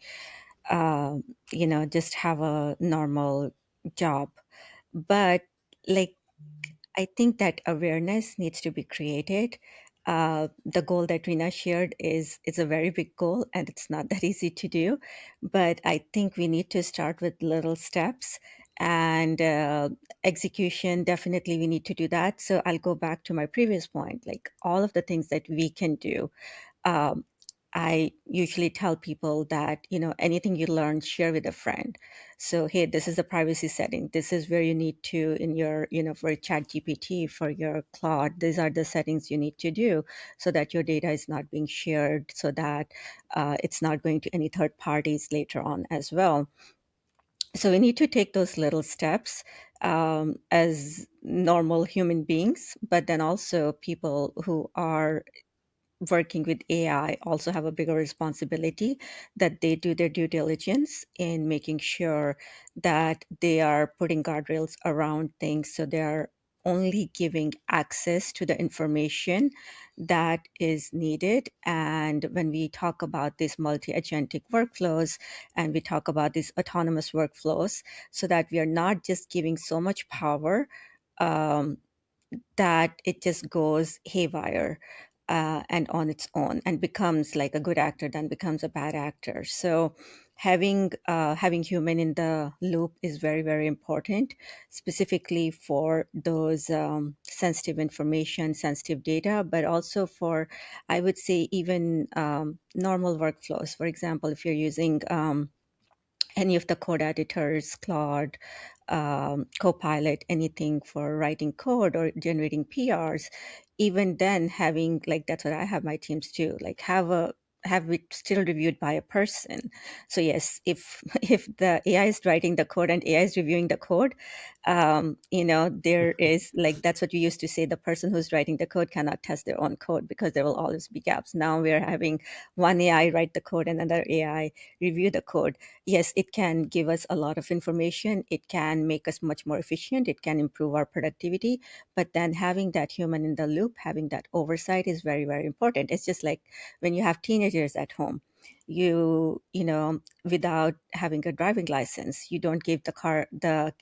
just have a normal job. But like, I think that awareness needs to be created. The goal that Rina shared is a very big goal, and it's not that easy to do. But I think we need to start with little steps, and execution. Definitely, we need to do that. So I'll go back to my previous point, like all of the things that we can do. Um, I usually tell people that, anything you learn, share with a friend. So, hey, this is the privacy setting. This is where you need to, in your, for ChatGPT, for your Claude, these are the settings you need to do so that your data is not being shared, so that it's not going to any third parties later on as well. So we need to take those little steps as normal human beings, but then also people who are working with AI also have a bigger responsibility, that they do their due diligence in making sure that they are putting guardrails around things, so they are only giving access to the information that is needed. And when we talk about these multi-agentic workflows, and we talk about these autonomous workflows, so that we are not just giving so much power um, that it just goes haywire and on its own, and becomes like a good actor, then becomes a bad actor. So having human in the loop is very, very important, specifically for those sensitive information, sensitive data, but also for, I would say, even normal workflows. For example, if you're using any of the code editors, Claude, Copilot, anything for writing code or generating PRs, even then having, like, that's what I have my teams do, like have it still reviewed by a person. So yes, if if the AI is writing the code and AI is reviewing the code, There is, like, that's what you used to say, the person who's writing the code cannot test their own code because there will always be gaps. Now we're having one AI write the code and another AI review the code. Yes, it can give us a lot of information. It can make us much more efficient. It can improve our productivity. But then having that human in the loop, having that oversight is very, very important. It's just like when you have teenagers at home, without having a driving license, you don't give the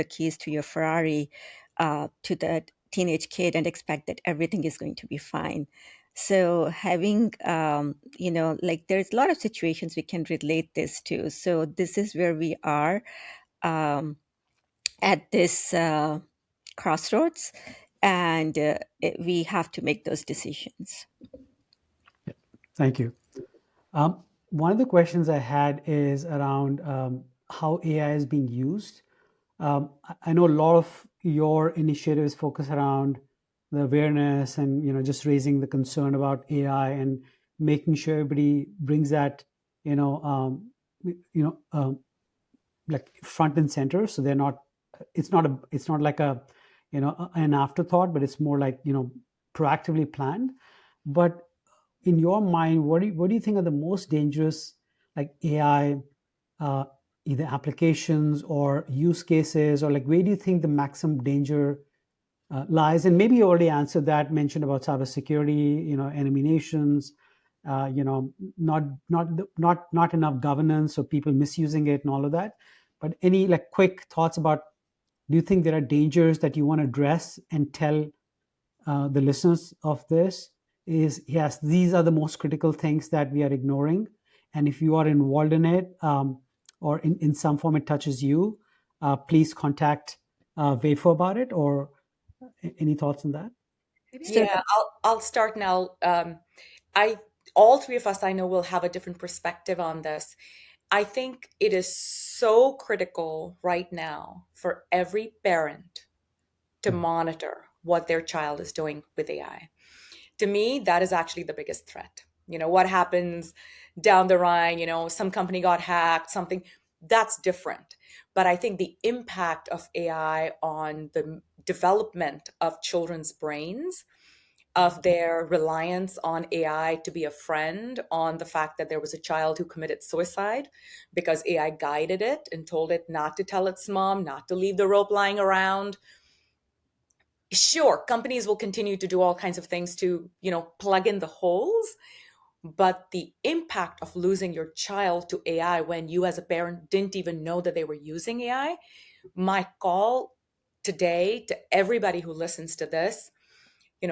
keys to your Ferrari to the teenage kid and expect that everything is going to be fine. So having, like, there's a lot of situations we can relate this to. So this is where we are um, at this crossroads, and we have to make those decisions. Thank you. One of the questions I had is around how AI is being used. I know a lot of your initiatives focus around the awareness and just raising the concern about AI and making sure everybody brings that you know um, you know like front and center, so they're not. It's not like an afterthought, but it's more like proactively planned. But in your mind, what do you think are the most dangerous, like AI, uh, either applications or use cases, or like where do you think the maximum danger lies? And maybe you already answered that, mentioned about cybersecurity, enemy nations, not enough governance, so people misusing it and all of that. But any like quick thoughts about, do you think there are dangers that you want to address and tell the listeners of this? Is yes, these are the most critical things that we are ignoring, and if you are involved in it, or in some form it touches you, please contact WAFO about it. Or any thoughts on that? So Yeah, I'll start now. I All three of us I know will have a different perspective on this. I think it is so critical right now for every parent to monitor what their child is doing with AI. To me, that is actually the biggest threat. What happens down the line, some company got hacked, something that's different. But I think the impact of AI on the development of children's brains, of their reliance on AI to be a friend, on the fact that there was a child who committed suicide because AI guided it and told it not to tell its mom, not to leave the rope lying around. Sure, companies will continue to do all kinds of things to, plug in the holes, but the impact of losing your child to AI when you as a parent didn't even know that they were using AI, my call today to everybody who listens to this,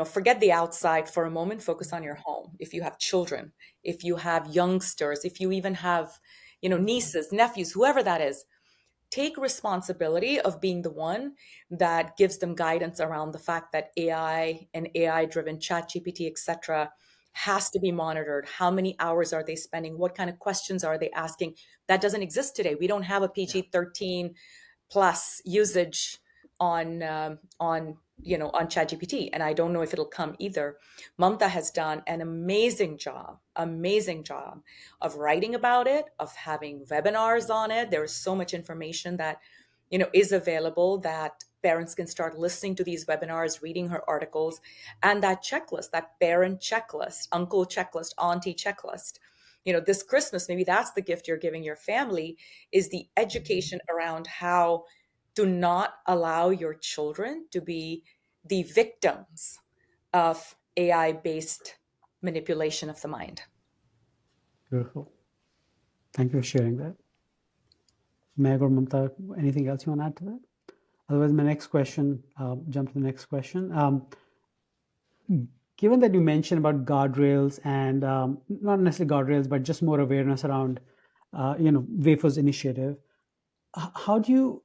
forget the outside for a moment, focus on your home. If you have children, if you have youngsters, if you even have, nieces, nephews, whoever that is, take responsibility of being the one that gives them guidance around the fact that AI and AI driven chat GPT, etc., has to be monitored. How many hours are they spending? What kind of questions are they asking? That doesn't exist today. We don't have a PG-13 plus usage on ChatGPT, and I don't know if it'll come either. Mamta has done an amazing job of writing about it, of having webinars on it. There is so much information that is available, that parents can start listening to these webinars, reading her articles, and that checklist, that parent checklist, uncle checklist, auntie checklist. This Christmas, maybe that's the gift you're giving your family, is the education around how to not allow your children to be the victims of AI based manipulation of the mind. Beautiful. Thank you for sharing that. Meg or Mamta, anything else you want to add to that? Otherwise, my next question, jump to the next question. Given that you mentioned about guardrails and not necessarily guardrails, but just more awareness around, WAFO's initiative, how do you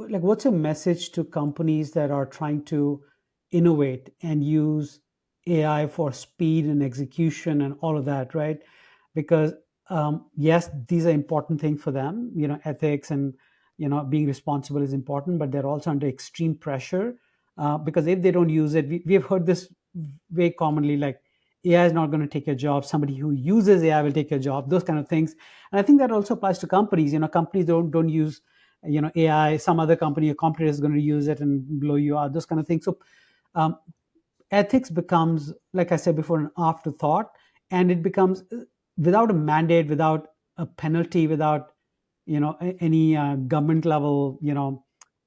like, what's your message to companies that are trying to innovate and use AI for speed and execution and all of that, right? Because yes, these are important things for them. Ethics and being responsible is important, but they're also under extreme pressure because if they don't use it, we have heard this very commonly, like AI is not going to take your job. Somebody who uses AI will take your job. Those kind of things, and I think that also applies to companies. Companies don't use AI, some other company, your competitor is going to use it and blow you out, those kind of things. So um, ethics becomes, like I said before, an afterthought, and it becomes without a mandate, without a penalty, without any government level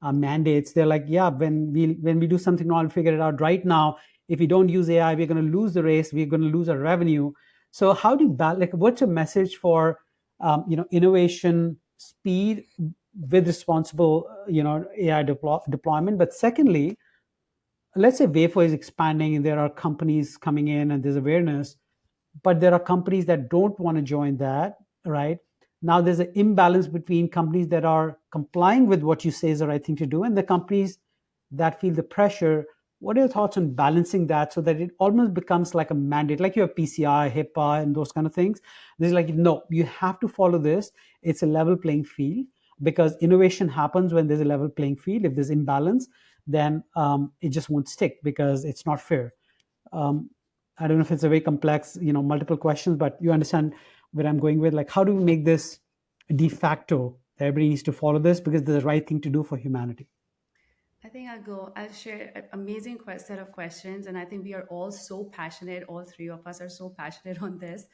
mandates. They're like, yeah, when we do something wrong, we'll figure it out right now. If we don't use AI, we're going to lose the race, we're going to lose our revenue. So how do you balance, like, what's your message for innovation speed with responsible AI deployment? But secondly, let's say Wayfair is expanding and there are companies coming in and there's awareness, but there are companies that don't want to join that, right? Now there's an imbalance between companies that are complying with what you say is the right thing to do and the companies that feel the pressure. What are your thoughts on balancing that so that it almost becomes like a mandate, like you have PCI, HIPAA, and those kind of things? There's like, no, you have to follow this. It's a level playing field, because innovation happens when there's a level playing field. If there's imbalance, then it just won't stick because it's not fair. um, I don't know if it's a very complex, multiple questions, but you understand where I'm going with. Like, how do we make this de facto that everybody needs to follow this because it's the right thing to do for humanity? I think I'll share an amazing set of questions. And I think we are all so passionate. All three of us are so passionate on this.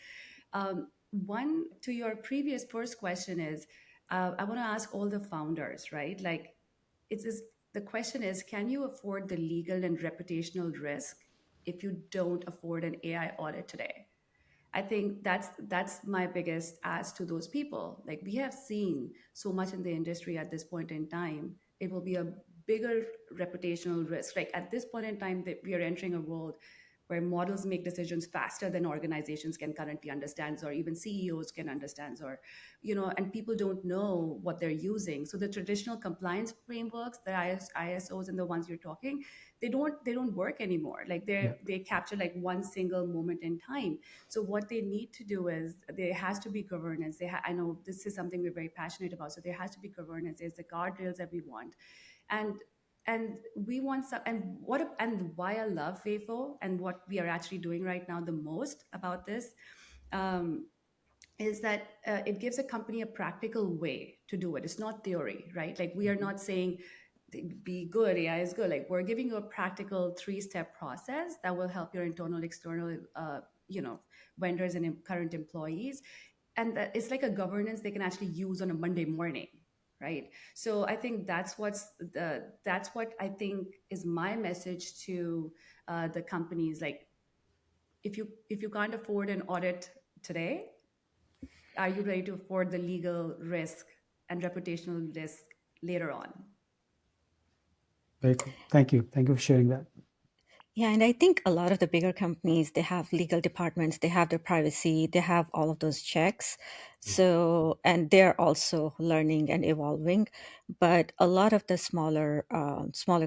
One, to your previous first question is, I want to ask all the founders, right? Like, the question is, can you afford the legal and reputational risk if you don't afford an AI audit today? I think that's my biggest ask to those people. Like, we have seen so much in the industry at this point in time. It will be a bigger reputational risk. Like, at this point in time, that we are entering a world where models make decisions faster than organizations can currently understand, or even CEOs can understand, or and people don't know what they're using. So the traditional compliance frameworks, the ISOs and the ones you're talking, they don't work anymore. Like, Yeah. they capture like one single moment in time. So what they need to do is, there has to be governance. I know this is something we're very passionate about. So there has to be governance. There's the guardrails that we want, and we want some. And why I love FAFO and what we are actually doing right now the most about this, um, is that it gives a company a practical way to do it. It's not theory, right? Like, we are not saying be good, AI is good. Like, we're giving you a practical 3-step process that will help your internal, external, vendors and current employees. And that it's like a governance they can actually use on a Monday morning, right? So I think that's what I think is my message to the companies. Like, if you can't afford an audit today, are you ready to afford the legal risk and reputational risk later on? Very cool. Thank you. Thank you for sharing that. Yeah, and I think a lot of the bigger companies, they have legal departments, they have their privacy, they have all of those checks. So, and they're also learning and evolving. But a lot of the smaller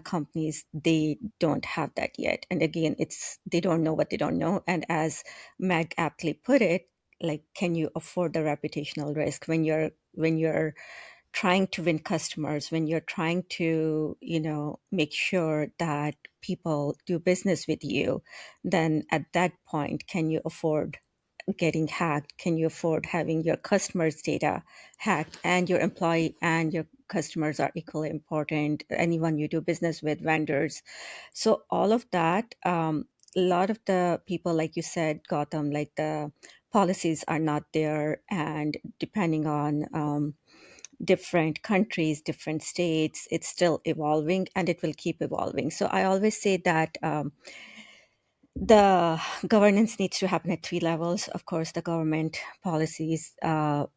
companies, they don't have that yet. And again, it's they don't know what they don't know. And as Meg aptly put it, like, can you afford the reputational risk when you're trying to win customers, when you're trying to, make sure that people do business with you, then at that point, can you afford getting hacked? Can you afford having your customers' data hacked? And your employee and your customers are equally important. Anyone you do business with, vendors. So all of that, a lot of the people, like you said, Gotham, like the policies are not there, and depending on different countries, different states, it's still evolving and it will keep evolving. So I always say that the governance needs to happen at 3 levels. Of course, the government policies, and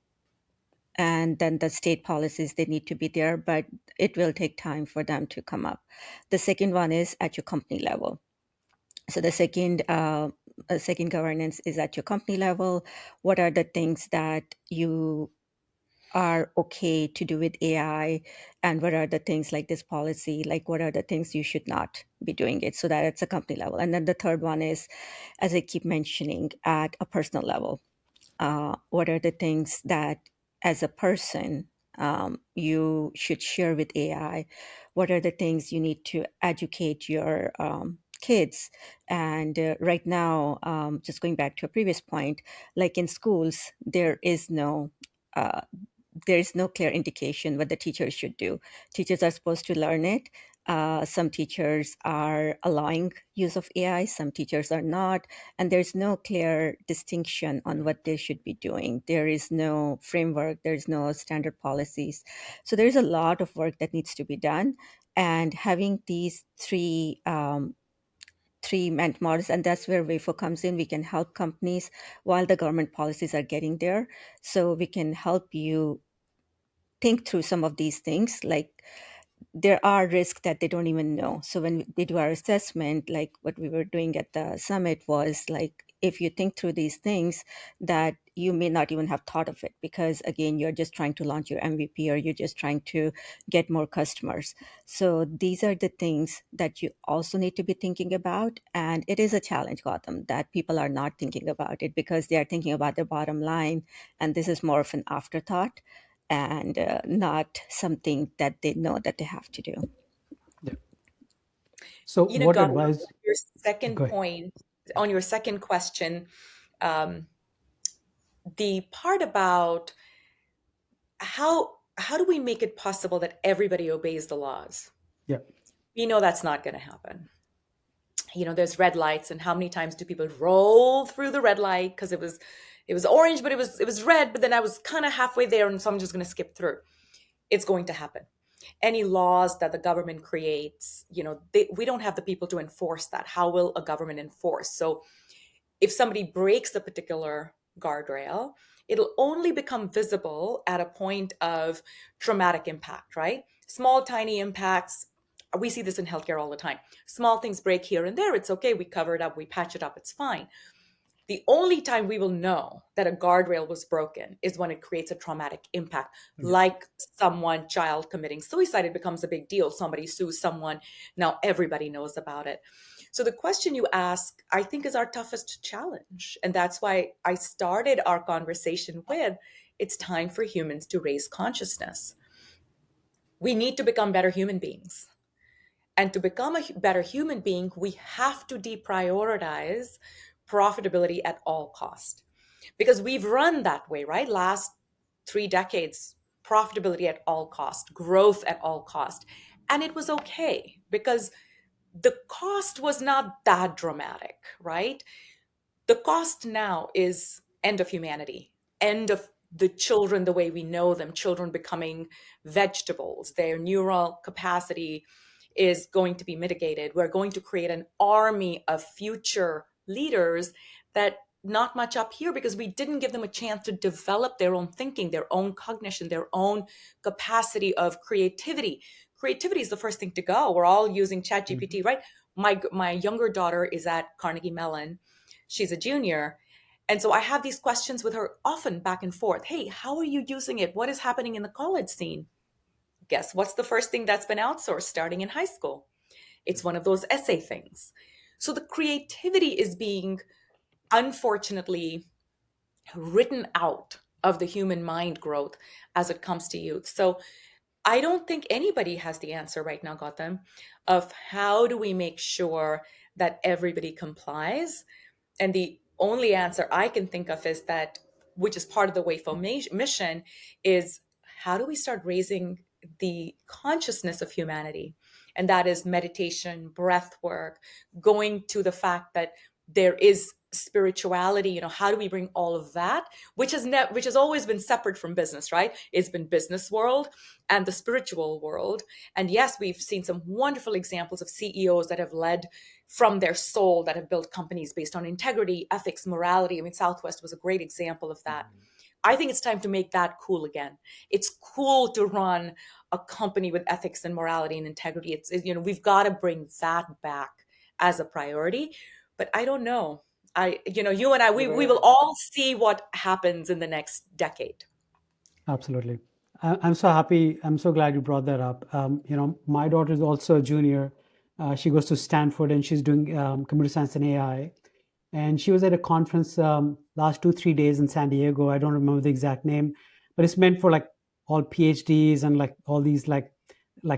then the state policies, they need to be there, but it will take time for them to come up. The second one is at your company level. So the second governance is at your company level. What are the things that you are okay to do with AI, and what are the things like this policy, like what are the things you should not be doing it, so that it's a company level. And then the third one is, as I keep mentioning, at a personal level. What are the things that as a person you should share with AI? What are the things you need to educate your kids? And right now, just going back to a previous point, like in schools, there is no there's no clear indication what the teachers should do. Teachers are supposed to learn it. Some teachers are allowing use of AI, some teachers are not, and there's no clear distinction on what they should be doing. There is no framework, there's no standard policies. So there's a lot of work that needs to be done. And having these three ment models, and that's where WAFO comes in. We can help companies while the government policies are getting there. So we can help you think through some of these things, like there are risks that they don't even know. So when they do our assessment, like what we were doing at the summit was like, if you think through these things that you may not even have thought of it, because again, you're just trying to launch your MVP or you're just trying to get more customers. So these are the things that you also need to be thinking about. And it is a challenge, Gautam, that people are not thinking about it because they are thinking about their bottom line. And this is more of an afterthought and not something that they know that they have to do. Yeah. So You know, what God, advice? your second Go ahead. point on your second question, the part about how do we make it possible that everybody obeys the laws? Yeah. We know that's not going to happen. You know, there's red lights, and how many times do people roll through the red light because it was orange, but it was red, but then I was kind of halfway there, and so I'm just going to skip through. It's going to happen. Any laws that the government creates, you know, we don't have the people to enforce that. How will a government enforce? So if somebody breaks the particular guardrail, it'll only become visible at a point of traumatic impact, right? Small, tiny impacts. We see this in healthcare all the time. Small things break here and there. It's okay. We cover it up. We patch it up. It's fine. The only time we will know that a guardrail was broken is when it creates a traumatic impact, like child committing suicide. It becomes a big deal. Somebody sues someone. Now everybody knows about it. So the question you ask, I think, is our toughest challenge. And that's why I started our conversation with, it's time for humans to raise consciousness. We need to become better human beings. And to become a better human being, we have to deprioritize profitability at all cost. Because we've run that way, right? Last 3 decades, profitability at all cost, growth at all cost. And it was okay because the cost was not that dramatic, right? The cost now is end of humanity, end of the children the way we know them, children becoming vegetables. Their neural capacity is going to be mitigated. We're going to create an army of future leaders that not much up here because we didn't give them a chance to develop their own thinking, their own cognition, their own capacity of creativity. Creativity is the first thing to go. We're all using ChatGPT, right? My younger daughter is at Carnegie Mellon. She's a junior. And so I have these questions with her often back and forth. Hey, how are you using it? What is happening in the college scene? Guess what's the first thing that's been outsourced starting in high school? It's one of those essay things. So the creativity is being, unfortunately, written out of the human mind growth as it comes to youth. So I don't think anybody has the answer right now, Gautam, of how do we make sure that everybody complies. And the only answer I can think of is that, which is part of the WAFO mission, is how do we start raising the consciousness of humanity? And that is meditation, breath work, going to the fact that there is spirituality. You know, how do we bring all of that, which has always been separate from business, right? It's been business world and the spiritual world. And yes, we've seen some wonderful examples of CEOs that have led from their soul, that have built companies based on integrity, ethics, morality. I mean, Southwest was a great example of that. I think it's time to make that cool again. It's cool to run a company with ethics and morality and integrity. It's, you know, we've got to bring that back as a priority. But I don't know. You and I, we will all see what happens in the next decade. Absolutely. I'm so happy. I'm so glad you brought that up. My daughter is also a junior. She goes to Stanford and she's doing computer science and AI. And she was at a conference last 2-3 days in San Diego. I don't remember the exact name, but it's meant for like all PhDs and like all these like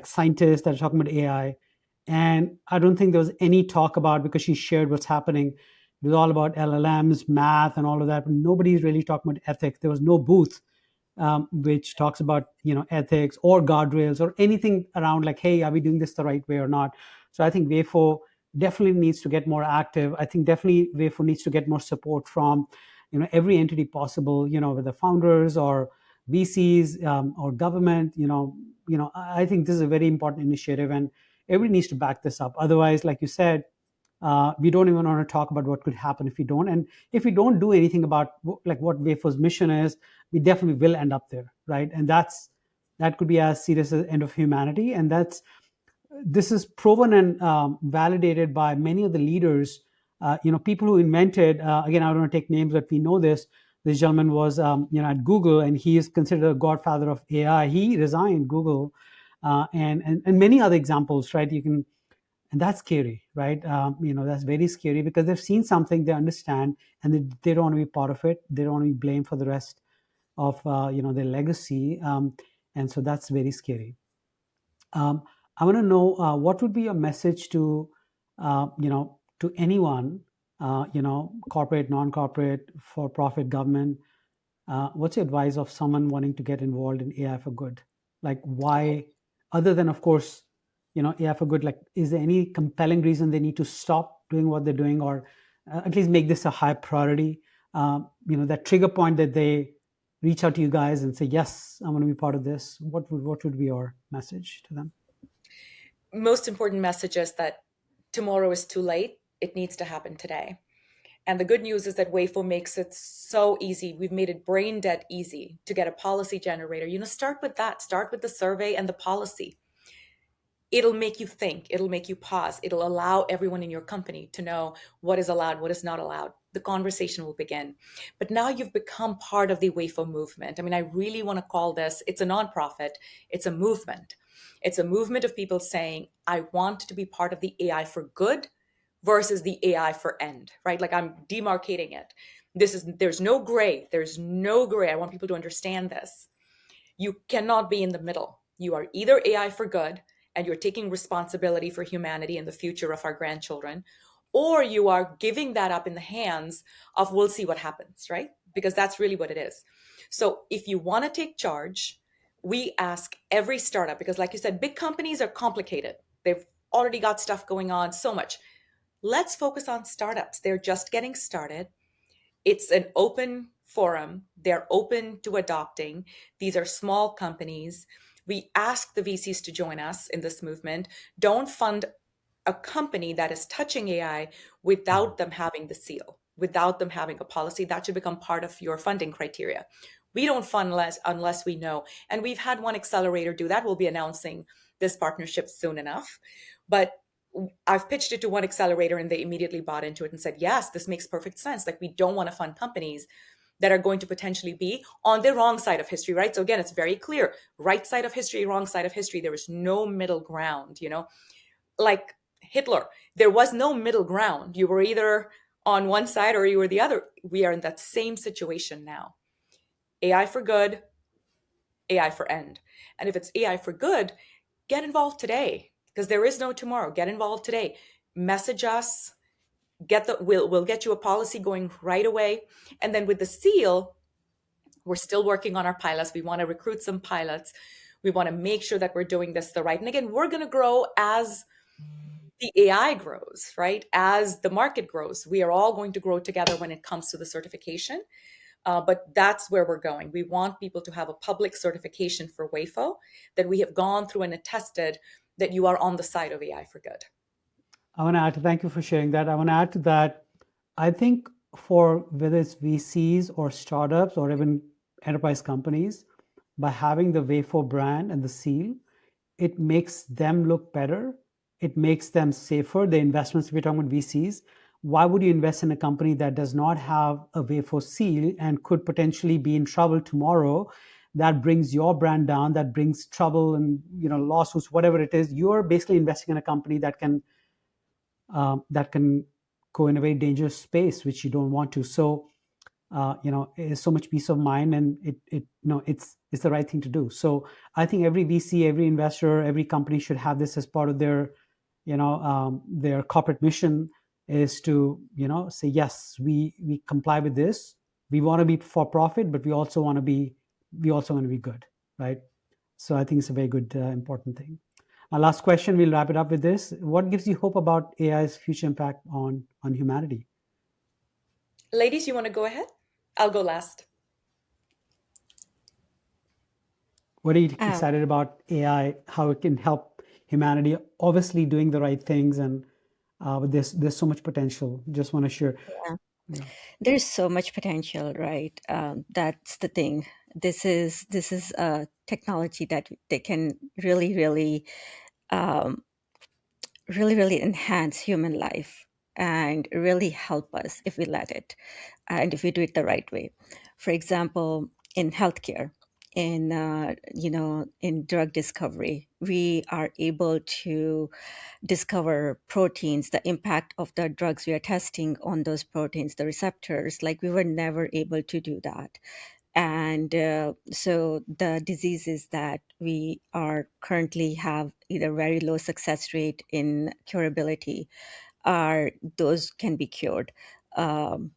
scientists that are talking about AI. And I don't think there was any talk about, because she shared what's happening. It was all about LLMs, math, and all of that, but nobody's really talking about ethics. There was no booth which talks about ethics or guardrails or anything around like, hey, are we doing this the right way or not? So I think WAFO definitely needs to get more active. I think definitely WAFO needs to get more support from every entity possible, whether founders or VCs or government. I think this is a very important initiative, and everybody needs to back this up. Otherwise, like you said, we don't even want to talk about what could happen if we don't. And if we don't do anything about like what WAFO's mission is, we definitely will end up there, right? And that could be as serious as the end of humanity. And this is proven and validated by many of the leaders. People who invented. Again, I don't want to take names, but we know this. This gentleman was, at Google, and he is considered a godfather of AI. He resigned Google, and many other examples, right? And that's scary, right? That's very scary because they've seen something, they understand, and they don't want to be part of it. They don't want to be blamed for the rest of their legacy, and so that's very scary. I want to know what would be a message to to anyone, corporate, non-corporate, for-profit, government. What's your advice of someone wanting to get involved in AI for good? Like, why, other than, of course, AI for good, like, is there any compelling reason they need to stop doing what they're doing, or at least make this a high priority? That trigger point that they reach out to you guys and say, yes, I want to be part of this. What would be your message to them? Most important message is that tomorrow is too late. It needs to happen today. And the good news is that WAFO makes it so easy. We've made it brain dead easy to get a policy generator. Start with that. Start with the survey and the policy. It'll make you think. It'll make you pause. It'll allow everyone in your company to know what is allowed, what is not allowed. The conversation will begin. But now you've become part of the WAFO movement. I mean, I really want to call this, it's a nonprofit, it's a movement. It's a movement of people saying, I want to be part of the AI for good versus the AI for end, right? Like, I'm demarcating it. There's no gray. There's no gray. I want people to understand this. You cannot be in the middle. You are either AI for good and you're taking responsibility for humanity and the future of our grandchildren, or you are giving that up in the hands of we'll see what happens, right? Because that's really what it is. So if you want to take charge, we ask every startup, because like you said, big companies are complicated. They've already got stuff going on, so much. Let's focus on startups. They're just getting started. It's an open forum. They're open to adopting. These are small companies. We ask the VCs to join us in this movement. Don't fund a company that is touching AI without them having the seal, without them having a policy. That should become part of your funding criteria. We don't fund unless we know. And we've had one accelerator do that. We'll be announcing this partnership soon enough. But I've pitched it to one accelerator and they immediately bought into it and said, yes, this makes perfect sense. Like, we don't want to fund companies that are going to potentially be on the wrong side of history, right? So again, it's very clear, right side of history, wrong side of history. There is no middle ground, like Hitler, there was no middle ground. You were either on one side or you were the other. We are in that same situation now. AI for good, AI for end. And if it's AI for good, get involved today, because there is no tomorrow. Get involved today. Message us. We'll get you a policy going right away. And then with the seal, we're still working on our pilots. We want to recruit some pilots. We want to make sure that we're doing this the right. And again, we're going to grow as the AI grows, right? As the market grows, we are all going to grow together when it comes to the certification. But that's where we're going. We want people to have a public certification for WAFO, that we have gone through and attested that you are on the side of AI for good. I want to add to, thank you for sharing that. I want to add to that. I think for whether it's VCs or startups or even enterprise companies, by having the WAFO brand and the seal, it makes them look better. It makes them safer. The investments, if you're talking about VCs, why would you invest in a company that does not have a WAFO seal and could potentially be in trouble tomorrow? That brings your brand down, that brings trouble and lawsuits, whatever it is. You're basically investing in a company that can go in a very dangerous space, which you don't want to. So, it's so much peace of mind, and it's the right thing to do. So, I think every VC, every investor, every company should have this as part of their, their corporate mission, is to say, yes, we comply with this. We want to be for profit, but we also want to be we also want to be good, right? So I think it's a very good, important thing. Our last question, we'll wrap it up with this. What gives you hope about AI's future impact on humanity? Ladies, you want to go ahead? I'll go last. What are you Um, excited about AI, how it can help humanity? Obviously, doing the right things, and but there's so much potential. Just want to share. yeah. Yeah. There's so much potential, right? That's the thing. This is a technology that they can um, really enhance human life and really help us if we let it and if we do it the right way. For example, in healthcare, in drug discovery, we are able to discover proteins, the impact of the drugs we are testing on those proteins, the receptors. Like we were never able to do that. And so the diseases that we are currently have either very low success rate in curability are those can be cured. Um,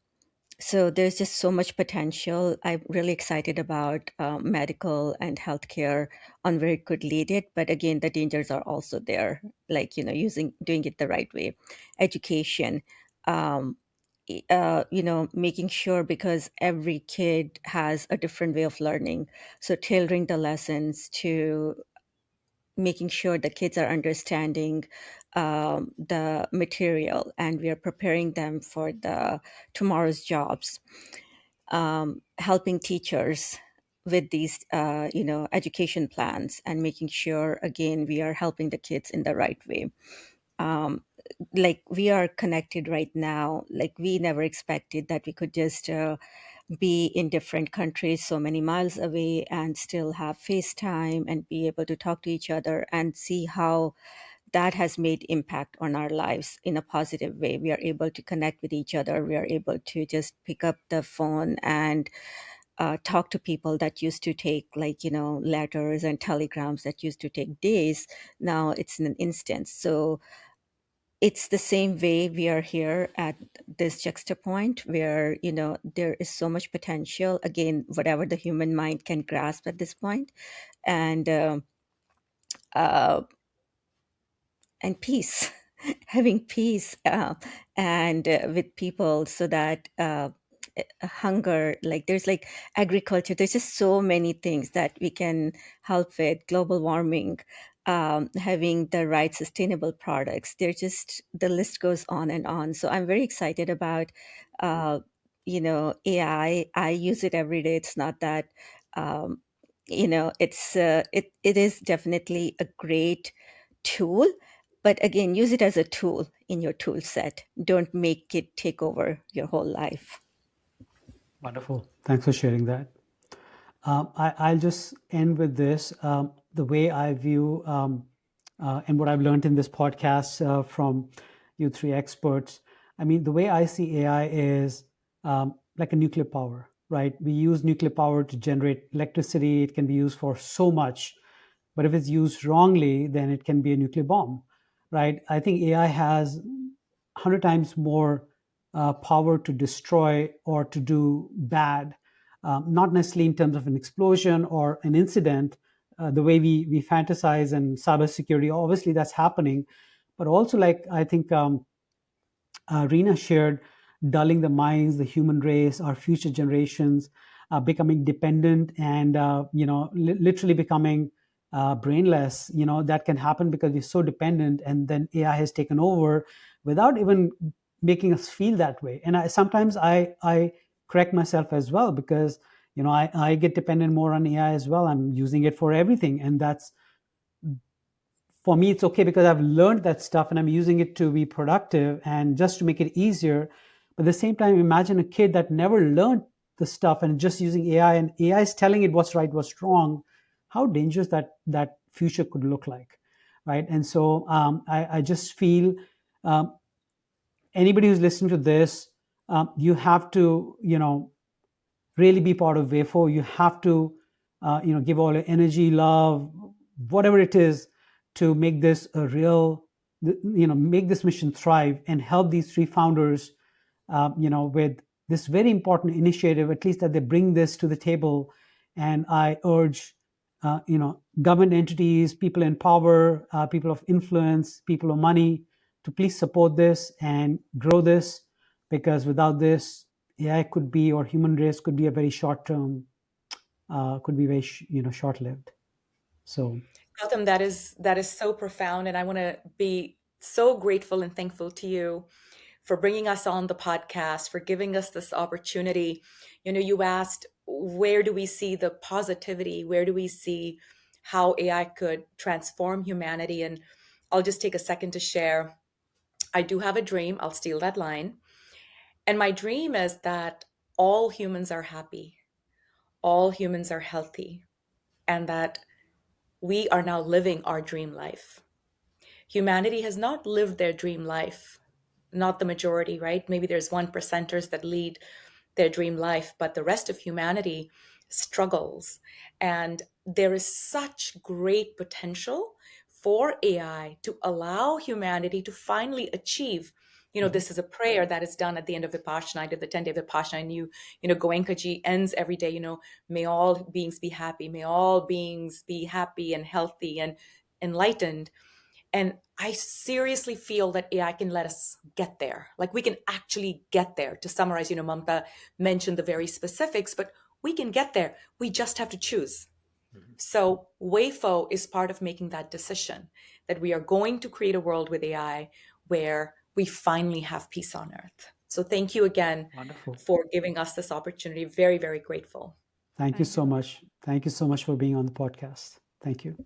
so there's just so much potential. I'm really excited about medical and healthcare on where it could lead it. But again, the dangers are also there, like, doing it the right way. Education, um, making sure because every kid has a different way of learning. So tailoring the lessons to making sure the kids are understanding the material and we are preparing them for the tomorrow's jobs, helping teachers with these education plans and making sure again we are helping the kids in the right way. um, like we are connected right now, like we never expected that we could just be in different countries so many miles away and still have FaceTime and be able to talk to each other and see how that has made impact on our lives in a positive way. We are able to connect with each other. We are able to just pick up the phone and talk to people that used to take letters and telegrams that used to take days. Now it's in an instant. So it's the same way we are here at this juxtapoint where there is so much potential, again, whatever the human mind can grasp at this point. And uh, and peace, having peace, and with people, so that hunger, like there's like agriculture, there's just so many things that we can help with. Global warming, having the right sustainable products, they're just, the list goes on and on. So I'm very excited about uh, AI. I use it every day. It's not that um, it is definitely a great tool, but again, use it as a tool in your tool set. Don't make it take over your whole life. Wonderful. Thanks for sharing that. I'll just end with this. The way I view and what I've learned in this podcast from you three experts. I mean, the way I see AI is like a nuclear power, right? We use nuclear power to generate electricity. It can be used for so much, but if it's used wrongly, then it can be a nuclear bomb, right? I think AI has 100 times more power to destroy or to do bad, not necessarily in terms of an explosion or an incident, the way we fantasize and cybersecurity. Obviously, that's happening, but also like I think Rena shared, dulling the minds, the human race, our future generations, becoming dependent and literally becoming brainless. That can happen because we're so dependent, and then AI has taken over without even making us feel that way. And sometimes I correct myself as well, because I get dependent more on AI as well. I'm using it for everything, and that's, for me, it's okay because I've learned that stuff and I'm using it to be productive and just to make it easier. But at the same time, imagine a kid that never learned the stuff and just using AI, and AI is telling it what's right, what's wrong. How dangerous that future could look like, right? And so I just feel anybody who's listening to this, you have to really be part of WAFO. You have to, give all your energy, love, whatever it is, to make this a real, make this mission thrive and help these three founders, with this very important initiative, at least that they bring this to the table And I urge, government entities, people in power, people of influence, people of money, to please support this and grow this, because without this, AI could be, or human race could be, a very short term, could be very short lived. So Gautam, that is so profound, and I want to be so grateful and thankful to you for bringing us on the podcast, for giving us this opportunity. You asked, where do we see the positivity? Where do we see how AI could transform humanity? And I'll just take a second to share. I do have a dream. I'll steal that line. And my dream is that all humans are happy, all humans are healthy, and that we are now living our dream life. Humanity has not lived their dream life, not the majority, right? Maybe there's 1%ers that lead their dream life, but the rest of humanity struggles. And there is such great potential for AI to allow humanity to finally achieve. This is a prayer that is done at the end of Vipassana. I did the 10-day Vipassana. I knew, Goenkaji ends every day, may all beings be happy. May all beings be happy and healthy and enlightened. And I seriously feel that AI can let us get there. Like, we can actually get there. To summarize, Mamta mentioned the very specifics, but we can get there. We just have to choose. So WAFO is part of making that decision, that we are going to create a world with AI where we finally have peace on earth. So thank you again wonderful. for giving us this opportunity. Very, very grateful. Thank you Thank so you. much. Thank you so much for being on the podcast. Thank you.